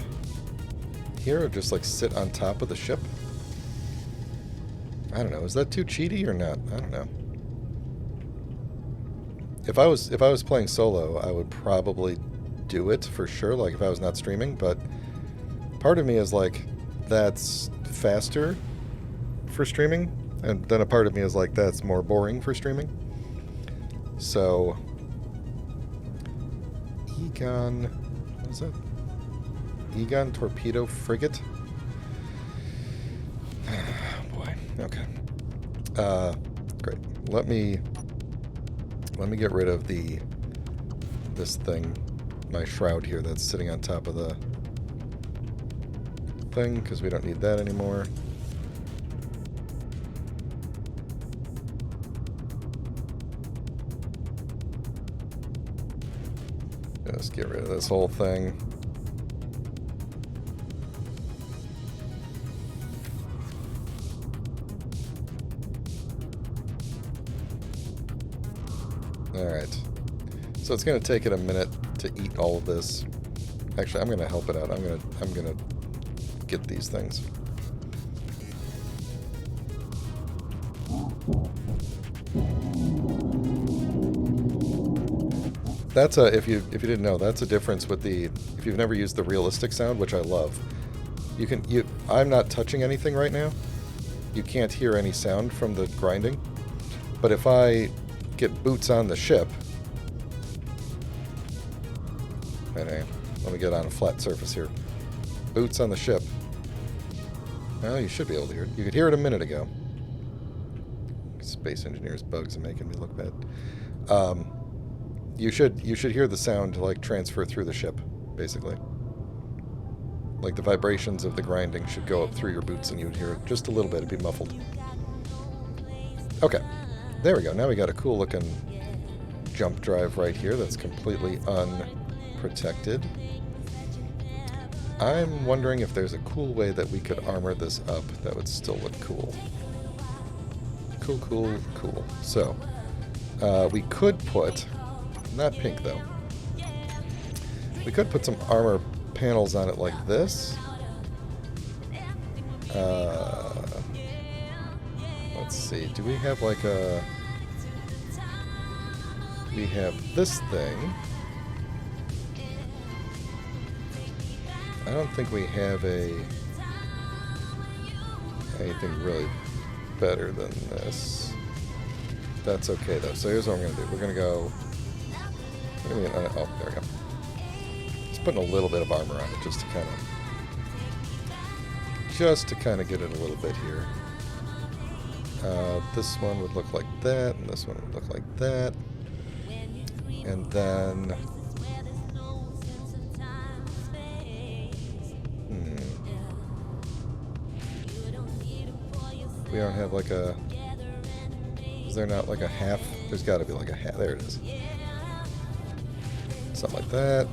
here, or just like sit on top of the ship. I don't know. Is that too cheaty or not? I don't know. If I was playing solo, I would probably do it for sure, like if I was not streaming, but part of me is like, that's faster for streaming, and then a part of me is like, that's more boring for streaming. So Egon, what is that? Egon torpedo frigate? Boy, okay. Great. Let me get rid of this thing, my shroud here that's sitting on top of the thing, because we don't need that anymore. Just get rid of this whole thing. Alright. So it's going to take it a minute to eat all of this. Actually, I'm going to help it out. I'm going to get these things. That's a, if you didn't know, that's a difference with the, if you've never used the realistic sound, which I love. I'm not touching anything right now. You can't hear any sound from the grinding. But if I get boots on the ship, anyway, let me get on a flat surface here. Boots on the ship. Well, you should be able to hear it. You could hear it a minute ago. Space Engineers bugs are making me look bad. You should hear the sound like transfer through the ship, basically. Like the vibrations of the grinding should go up through your boots and you would hear it just a little bit. It'd be muffled. Okay. There we go. Now we got a cool looking jump drive right here that's completely unprotected. I'm wondering if there's a cool way that we could armor this up that would still look cool. Cool, cool, cool. So, we could put, not pink though, we could put some armor panels on it like this. Let's see, do we have like a, we have this thing. I don't think we have anything really better than this. That's okay though. So here's what I'm gonna do. We're gonna go. Oh, there we go. Just putting a little bit of armor on it, just to kind of get it a little bit here. This one would look like that, and this one would look like that, and then. We don't have like a, is there not like a half? There's got to be like a half. There it is. Something like that.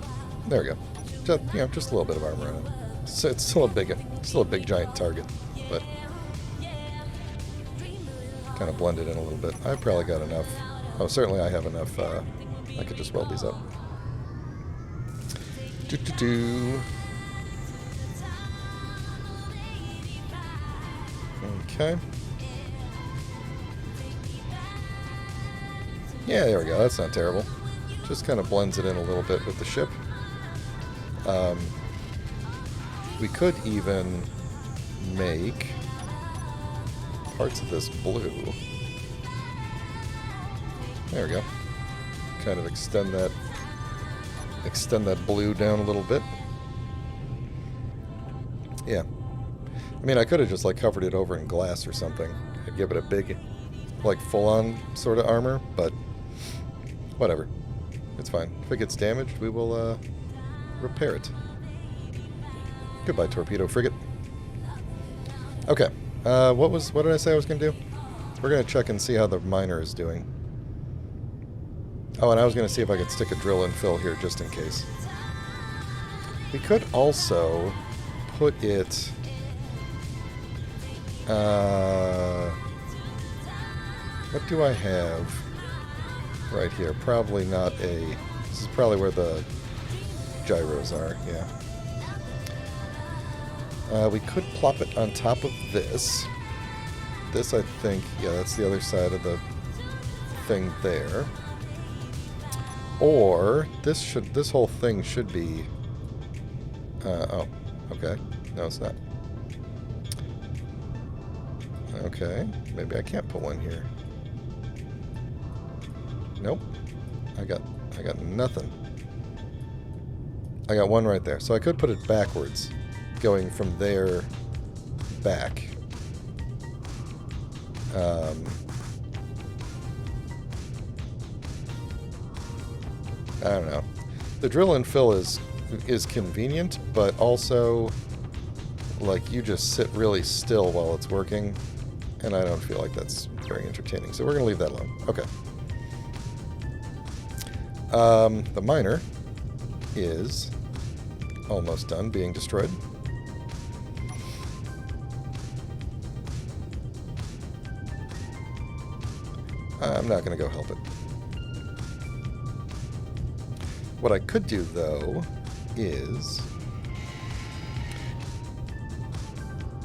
There we go. Just, just a little bit of armor on it. So it's still a big giant target, but kind of blended in a little bit. I've probably got enough. Oh, certainly I have enough. I could just weld these up. Okay. Yeah, there we go. That's not terrible. Just kind of blends it in a little bit with the ship. We could even make parts of this blue. There we go. Kind of extend that blue down a little bit. Yeah. I mean, I could have just like covered it over in glass or something and give it a big, like full-on sort of armor, but whatever. It's fine. If it gets damaged, we will repair it. Goodbye, torpedo frigate. Okay. What did I say I was going to do? We're going to check and see how the miner is doing. Oh, and I was going to see if I could stick a drill and fill here just in case. We could also put it... what do I have right here? Probably not a... This is probably where the gyros are, yeah. We could plop it on top of this. This, I think, yeah, that's the other side of the thing there. Or this whole thing should be. Oh, okay. No, it's not. Okay, maybe I can't put one here. Nope. I got nothing. I got one right there, so I could put it backwards, going from there back. I don't know. The drill and fill is convenient, but also, like, you just sit really still while it's working, and I don't feel like that's very entertaining. So we're going to leave that alone. Okay. The miner is almost done being destroyed. I'm not going to go help it. What I could do, though, is...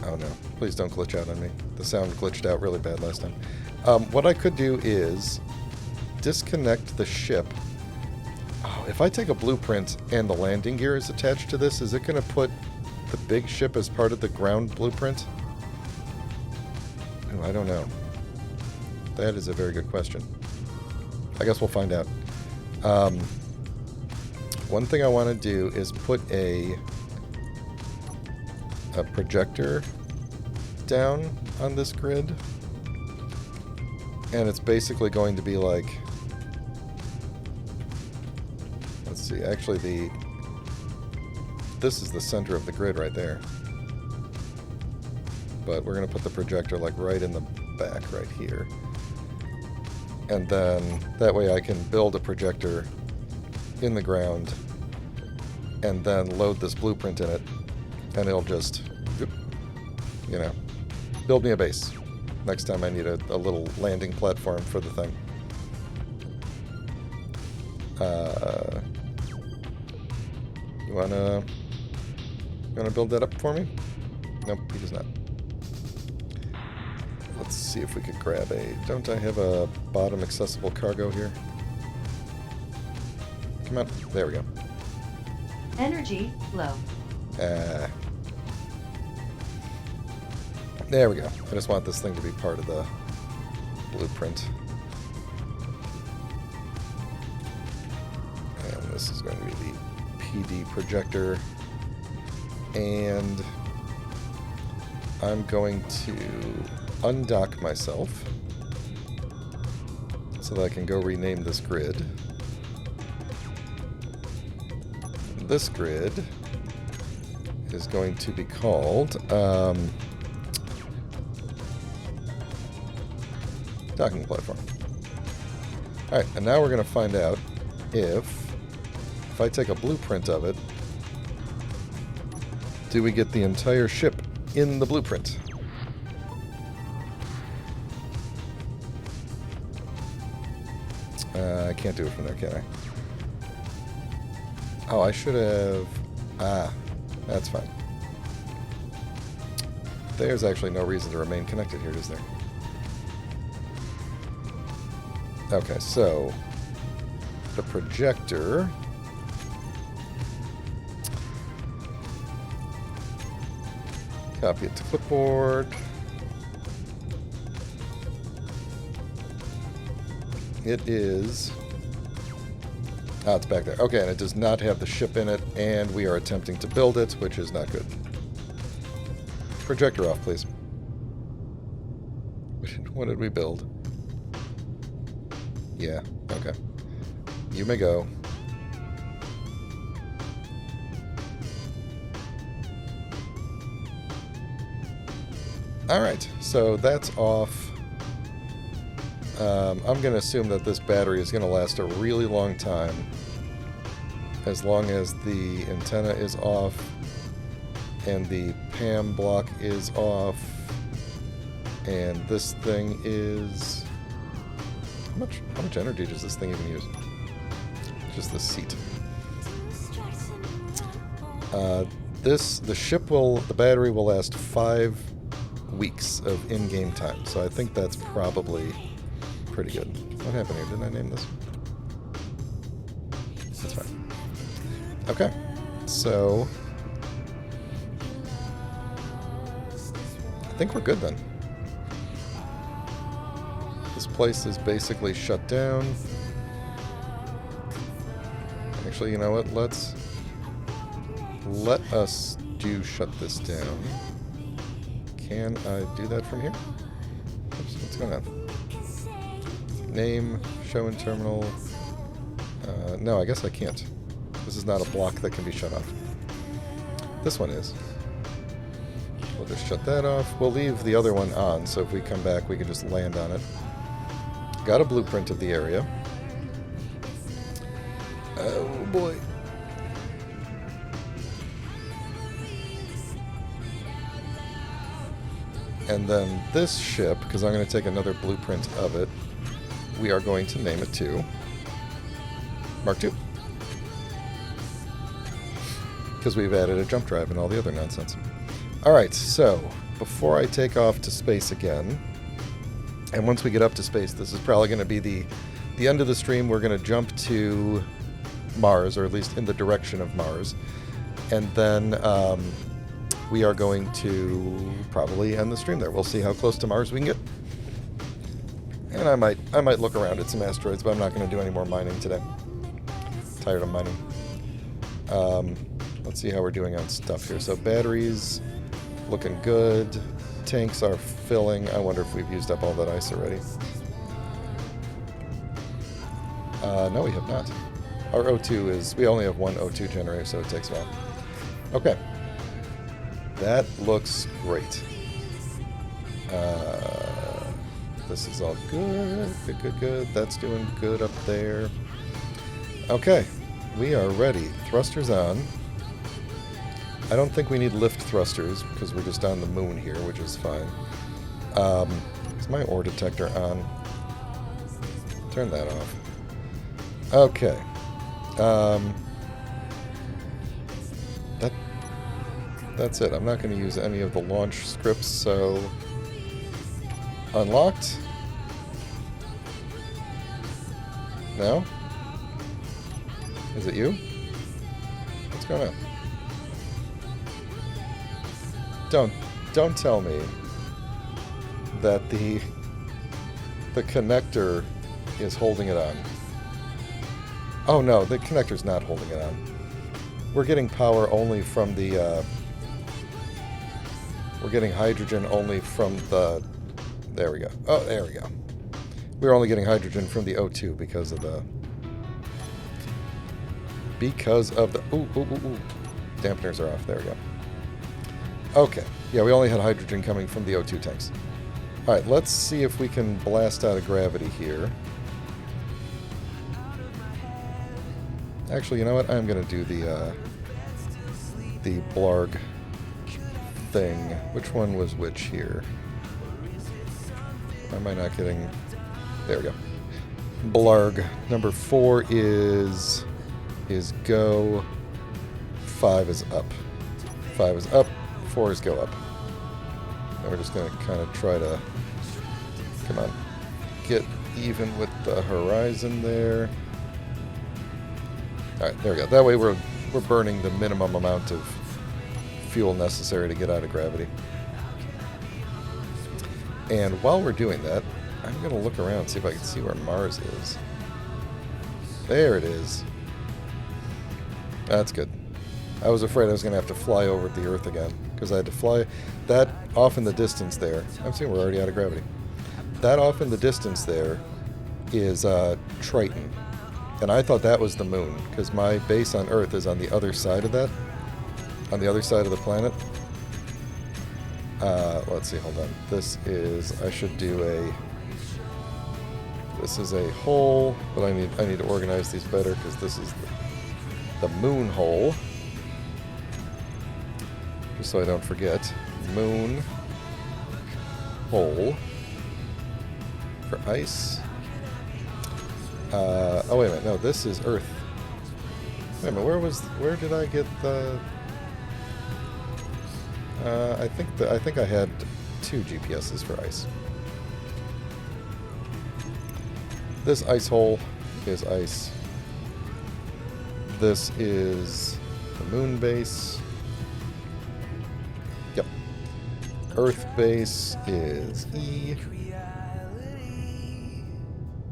Oh no, please don't glitch out on me. The sound glitched out really bad last time. What I could do is disconnect the ship. Oh, if I take a blueprint and the landing gear is attached to this, is it going to put the big ship as part of the ground blueprint? Oh, I don't know. That is a very good question. I guess we'll find out. One thing I want to do is put a projector down on this grid. And it's basically going to be like... Let's see, actually this is the center of the grid right there. But we're going to put the projector like right in the back right here. And then that way I can build a projector in the ground and then load this blueprint in it, and it'll just, you know, build me a base next time I need a little landing platform for the thing. You wanna build that up for me? Nope, he does not. Let's see if we could grab a... Don't I have a bottom accessible cargo here? Come on. There we go. Energy low. There we go. I just want this thing to be part of the blueprint. And this is going to be the PD projector. And I'm going to undock myself so that I can go rename this grid. This grid is going to be called docking platform. Alright, and now we're going to find out if I take a blueprint of it, do we get the entire ship in the blueprint? I can't do it from there, can I? Oh, I should have... Ah, that's fine. There's actually no reason to remain connected here, is there? Okay, so... the projector... Copy it to clipboard. It is... Ah, it's back there. Okay, and it does not have the ship in it, and we are attempting to build it, which is not good. Projector off, please. What did we build? Yeah, okay. You may go. Alright, so that's off. I'm going to assume that this battery is going to last a really long time. As long as the antenna is off and the PAM block is off. And this thing is... How much energy does this thing even use? Just the seat. The battery will last 5 weeks of in-game time. So I think that's probably pretty good. What happened here? Didn't I name this? That's fine. Okay. So I think we're good then. This place is basically shut down. Actually, you know what? Let us shut this down. Can I do that from here? Oops, what's going on? Name, show in terminal. No, I guess I can't. This is not a block that can be shut off. This one is. We'll just shut that off. We'll leave the other one on, so if we come back, we can just land on it. Got a blueprint of the area. Oh boy. And then this ship, because I'm going to take another blueprint of it, we are going to name it to Mark II. Because we've added a jump drive and all the other nonsense. Alright, so before I take off to space again, and once we get up to space, this is probably going to be the end of the stream. We're going to jump to Mars, or at least in the direction of Mars. And then we are going to probably end the stream there. We'll see how close to Mars we can get. And I might look around at some asteroids, but I'm not going to do any more mining today. Tired of mining. Let's see how we're doing on stuff here. So batteries, looking good. Tanks are filling. I wonder if we've used up all that ice already. No, we have not. Our O2 is... We only have one O2 generator, so it takes a while. Okay. That looks great. This is all good. Good. That's doing good up there. Okay. We are ready. Thrusters on. I don't think we need lift thrusters because we're just on the moon here, which is fine. Is my ore detector on? Turn that off. Okay. That's it. I'm not going to use any of the launch scripts, so... Unlocked? No? Is it you? What's going on? Don't tell me that the connector is holding it on. Oh no, the connector's not holding it on. We're getting power only from the we're getting hydrogen only from the... There we go. Oh, there we go. We're only getting hydrogen from the O2 because of the... Ooh. Dampeners are off. There we go. Okay. Yeah, we only had hydrogen coming from the O2 tanks. Alright, let's see if we can blast out of gravity here. Actually, you know what? I'm going to do the Blarg thing. Which one was which here? Am I not getting... There we go. Blarg. Number 4 is go. 5 is up. 5 is up. 4 is go up. And we're just going to kind of try to... Come on. Get even with the horizon there. Alright, there we go. That way we're burning the minimum amount of fuel necessary to get out of gravity. And while we're doing that, I'm going to look around and see if I can see where Mars is. There it is. That's good. I was afraid I was going to have to fly over the Earth again, because I had to fly that off in the distance there. I'm seeing we're already out of gravity. That off in the distance there is Triton. And I thought that was the moon, because my base on Earth is on the other side of that. On the other side of the planet. Let's see, hold on. This is... I should do a... This is a hole, but I need to organize these better because this is the moon hole. Just so I don't forget. Moon hole for ice. Oh wait a minute, no, this is Earth. Wait a minute, where did I get the? I think I had 2 GPSs for ice. This ice hole is ice. This is the moon base. Yep. Earth base is E.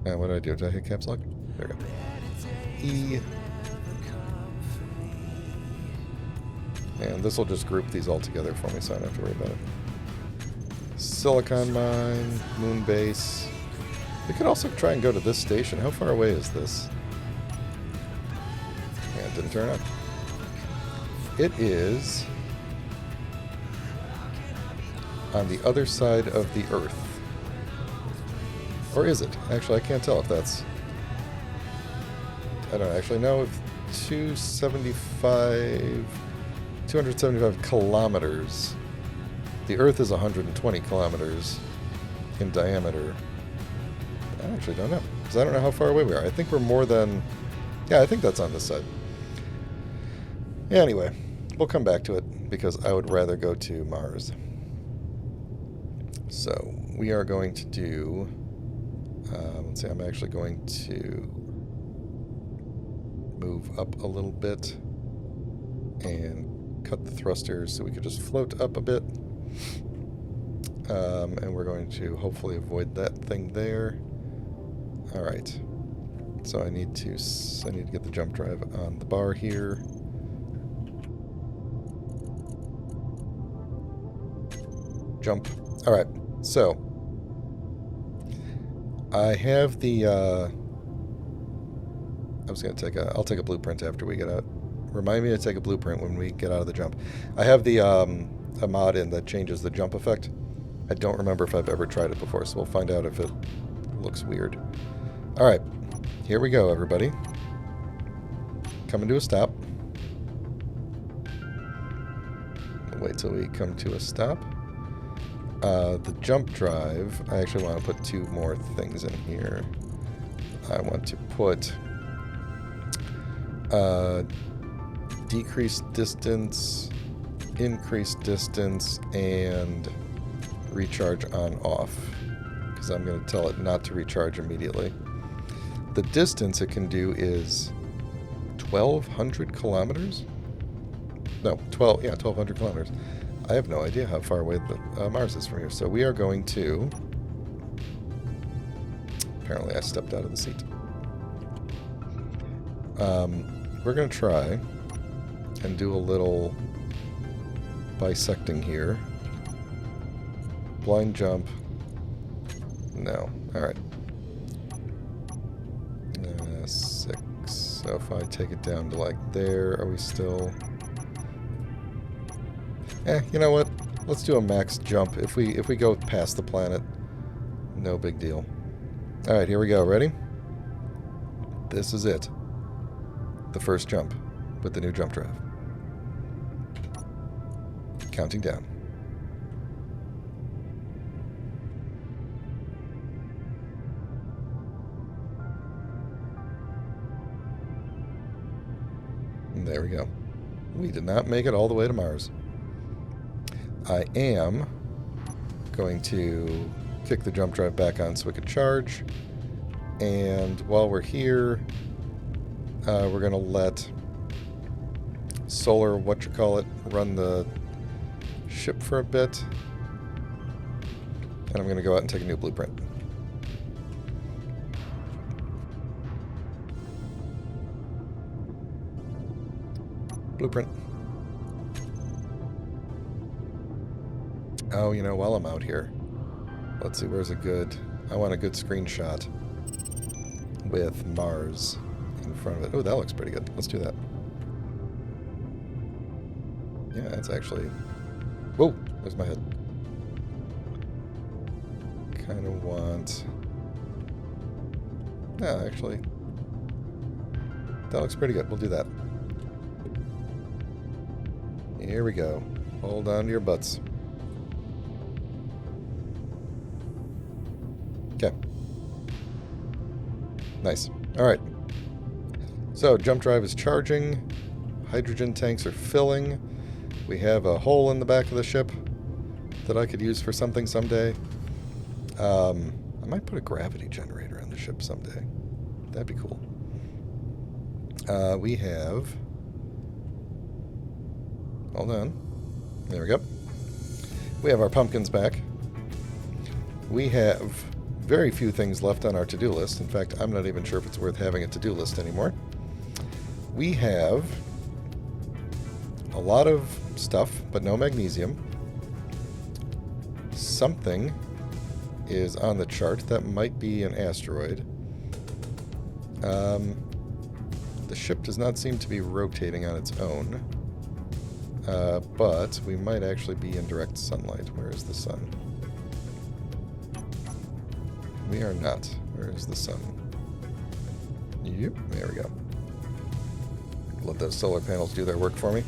And what did I do? Did I hit caps lock? There we go. E. And this will just group these all together for me so I don't have to worry about it. Silicon mine, moon base. We could also try and go to this station. How far away is this? Yeah, it didn't turn up. It is on the other side of the Earth. Or is it? Actually, I can't tell if that's... I don't actually know if 275 kilometers. The Earth is 120 kilometers in diameter. I actually don't know, because I don't know how far away we are. I think we're more than... Yeah, I think that's on this side. Yeah, anyway, we'll come back to it, because I would rather go to Mars. So, we are going to do... let's see, I'm actually going to move up a little bit and cut the thrusters so we could just float up a bit. And we're going to hopefully avoid that thing there. Alright. So I need to get the jump drive on the bar here. Jump. Alright. So I have the I was gonna I'll take a blueprint after we get out. Remind me to take a blueprint when we get out of the jump. I have the a mod in that changes the jump effect. I don't remember if I've ever tried it before, so we'll find out if it looks weird. Alright, here we go, everybody. Coming to a stop. Wait till we come to a stop. The jump drive, I actually want to put 2 more things in here. I want to put decreased distance, increased distance, and recharge on off, because I'm going to tell it not to recharge immediately. The distance it can do is 1,200 kilometers? No, 1,200 kilometers. I have no idea how far away the, Mars is from here. So we are going to... Apparently I stepped out of the seat. We're going to try and do a little bisecting here. Blind jump. No. Alright. 6. So if I take it down to like there, are we still... you know what? Let's do a max jump. If we go past the planet, no big deal. Alright, here we go. Ready? This is it. The first jump with the new jump drive. Counting down. And there we go. We did not make it all the way to Mars. I am going to kick the jump drive back on so we can charge. And while we're here, we're going to let Solar, run the ship for a bit. And I'm going to go out and take a new blueprint. Blueprint. Oh, you know, while I'm out here, let's see, where's a good... I want a good screenshot with Mars in front of it. Oh, that looks pretty good. Let's do that. Yeah, that's actually... Whoa! There's my head. Kind of want... No, actually, that looks pretty good. We'll do that. Here we go. Hold on to your butts. Okay. Nice. Alright. So, jump drive is charging. Hydrogen tanks are filling. We have a hole in the back of the ship that I could use for something someday. I might put a gravity generator on the ship someday. That'd be cool. We have... Hold on. There we go. We have our pumpkins back. We have very few things left on our to-do list. In fact, I'm not even sure if it's worth having a to-do list anymore. We have a lot of stuff, but no magnesium. Something is on the chart. That might be an asteroid. The ship does not seem to be rotating on its own. But we might actually be in direct sunlight. Where is the sun? We are not. Where is the sun? Yep, there we go. Let those solar panels do their work for me.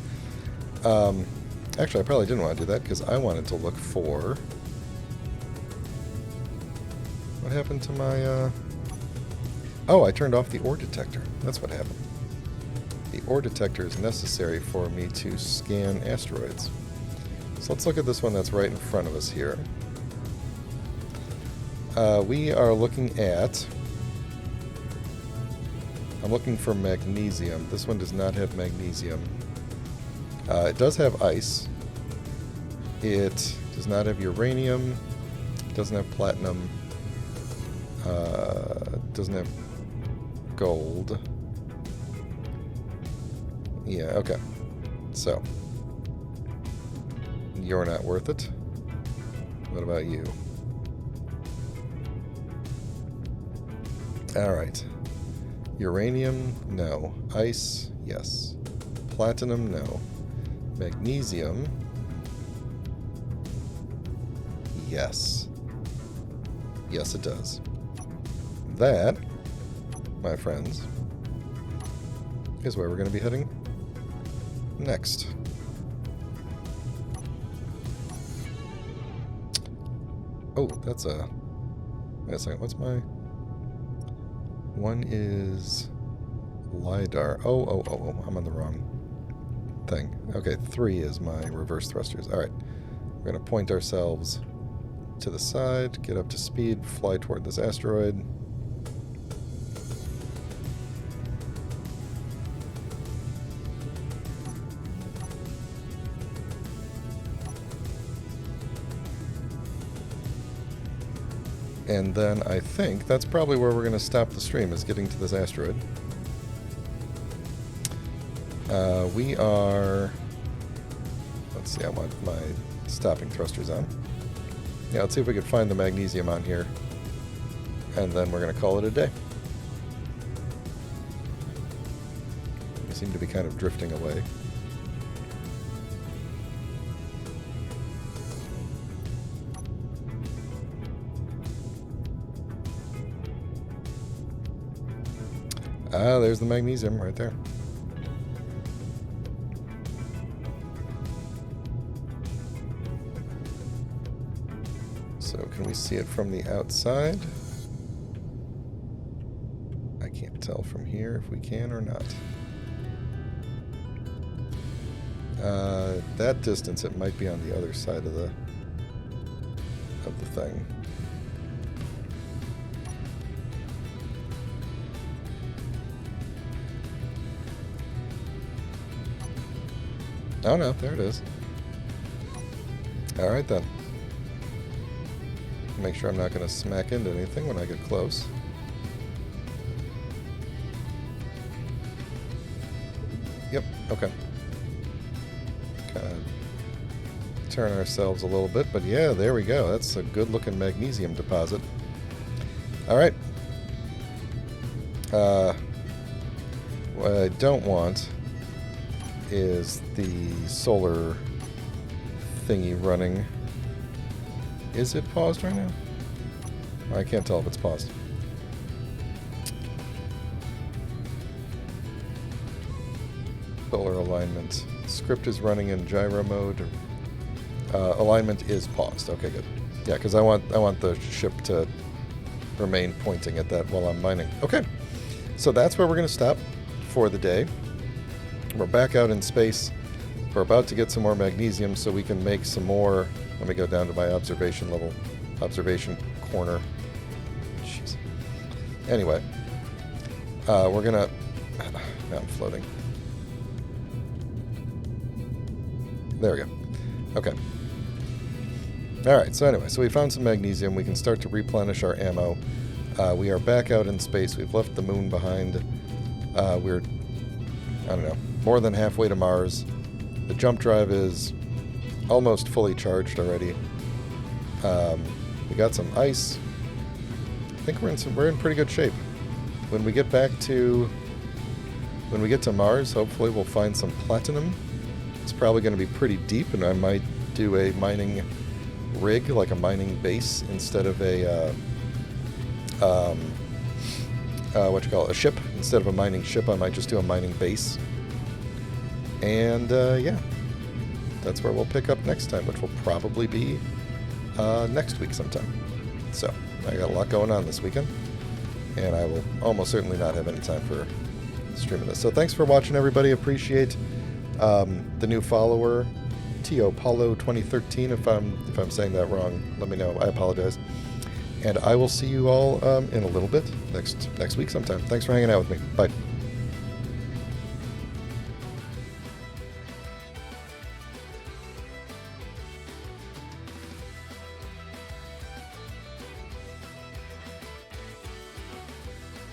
Actually, I probably didn't want to do that because I wanted to look for... What happened to my... Oh, I turned off the ore detector. That's what happened. The ore detector is necessary for me to scan asteroids. So let's look at this one that's right in front of us here. We are looking at... I'm looking for magnesium. This one does not have magnesium. It does have ice. It does not have uranium. It doesn't have platinum. It doesn't have gold. Yeah, okay. So, you're not worth it. What about you? Alright. Uranium, no. Ice, yes. Platinum, no. Magnesium, yes. Yes, it does. That, my friends, is where we're going to be heading next. Oh, that's a... Wait a second, what's my... One is... LiDAR. Oh, I'm on the wrong thing. Okay, 3 is my reverse thrusters. Alright, we're going to point ourselves to the side, get up to speed, fly toward this asteroid. And then I think that's probably where we're going to stop the stream, is getting to this asteroid. We are... Let's see, I want my stopping thrusters on. Yeah, let's see if we can find the magnesium on here. And then we're going to call it a day. We seem to be kind of drifting away. Ah, there's the magnesium right there. So can we see it from the outside? I can't tell from here if we can or not. That distance, it might be on the other side of the thing. Oh no, there it is. Alright then. Make sure I'm not going to smack into anything when I get close. Yep, okay. Kind of turn ourselves a little bit, but yeah, there we go. That's a good looking magnesium deposit. Alright. What I don't want is the solar thingy running. Is it paused right now? I can't tell if it's paused. Solar alignment. Script is running in gyro mode. Alignment is paused. Okay, good. Yeah, because I want the ship to remain pointing at that while I'm mining. Okay, so that's where we're going to stop for the day. We're back out in space. We're about to get some more magnesium so we can make some more. Let me go down to my observation level. Observation corner. Jeez. Anyway, we're going to... Now I'm floating. There we go. Okay. Alright, so anyway, so we found some magnesium. We can start to replenish our ammo. We are back out in space. We've left the moon behind. We're, I don't know, more than halfway to Mars. The jump drive is almost fully charged already. We got some ice. I think we're in pretty good shape. When we get to Mars, hopefully we'll find some platinum. It's probably going to be pretty deep, and I might do a mining rig, like a mining base, instead of a a ship. Instead of a mining ship, I might just do a mining base. And yeah, that's where we'll pick up next time, which will probably be next week sometime. So I got a lot going on this weekend, and I will almost certainly not have any time for streaming this. So thanks for watching, everybody. Appreciate the new follower, Tio Paulo 2013. If I'm saying that wrong, let me know. I apologize. And I will see you all in a little bit next week sometime. Thanks for hanging out with me. Bye.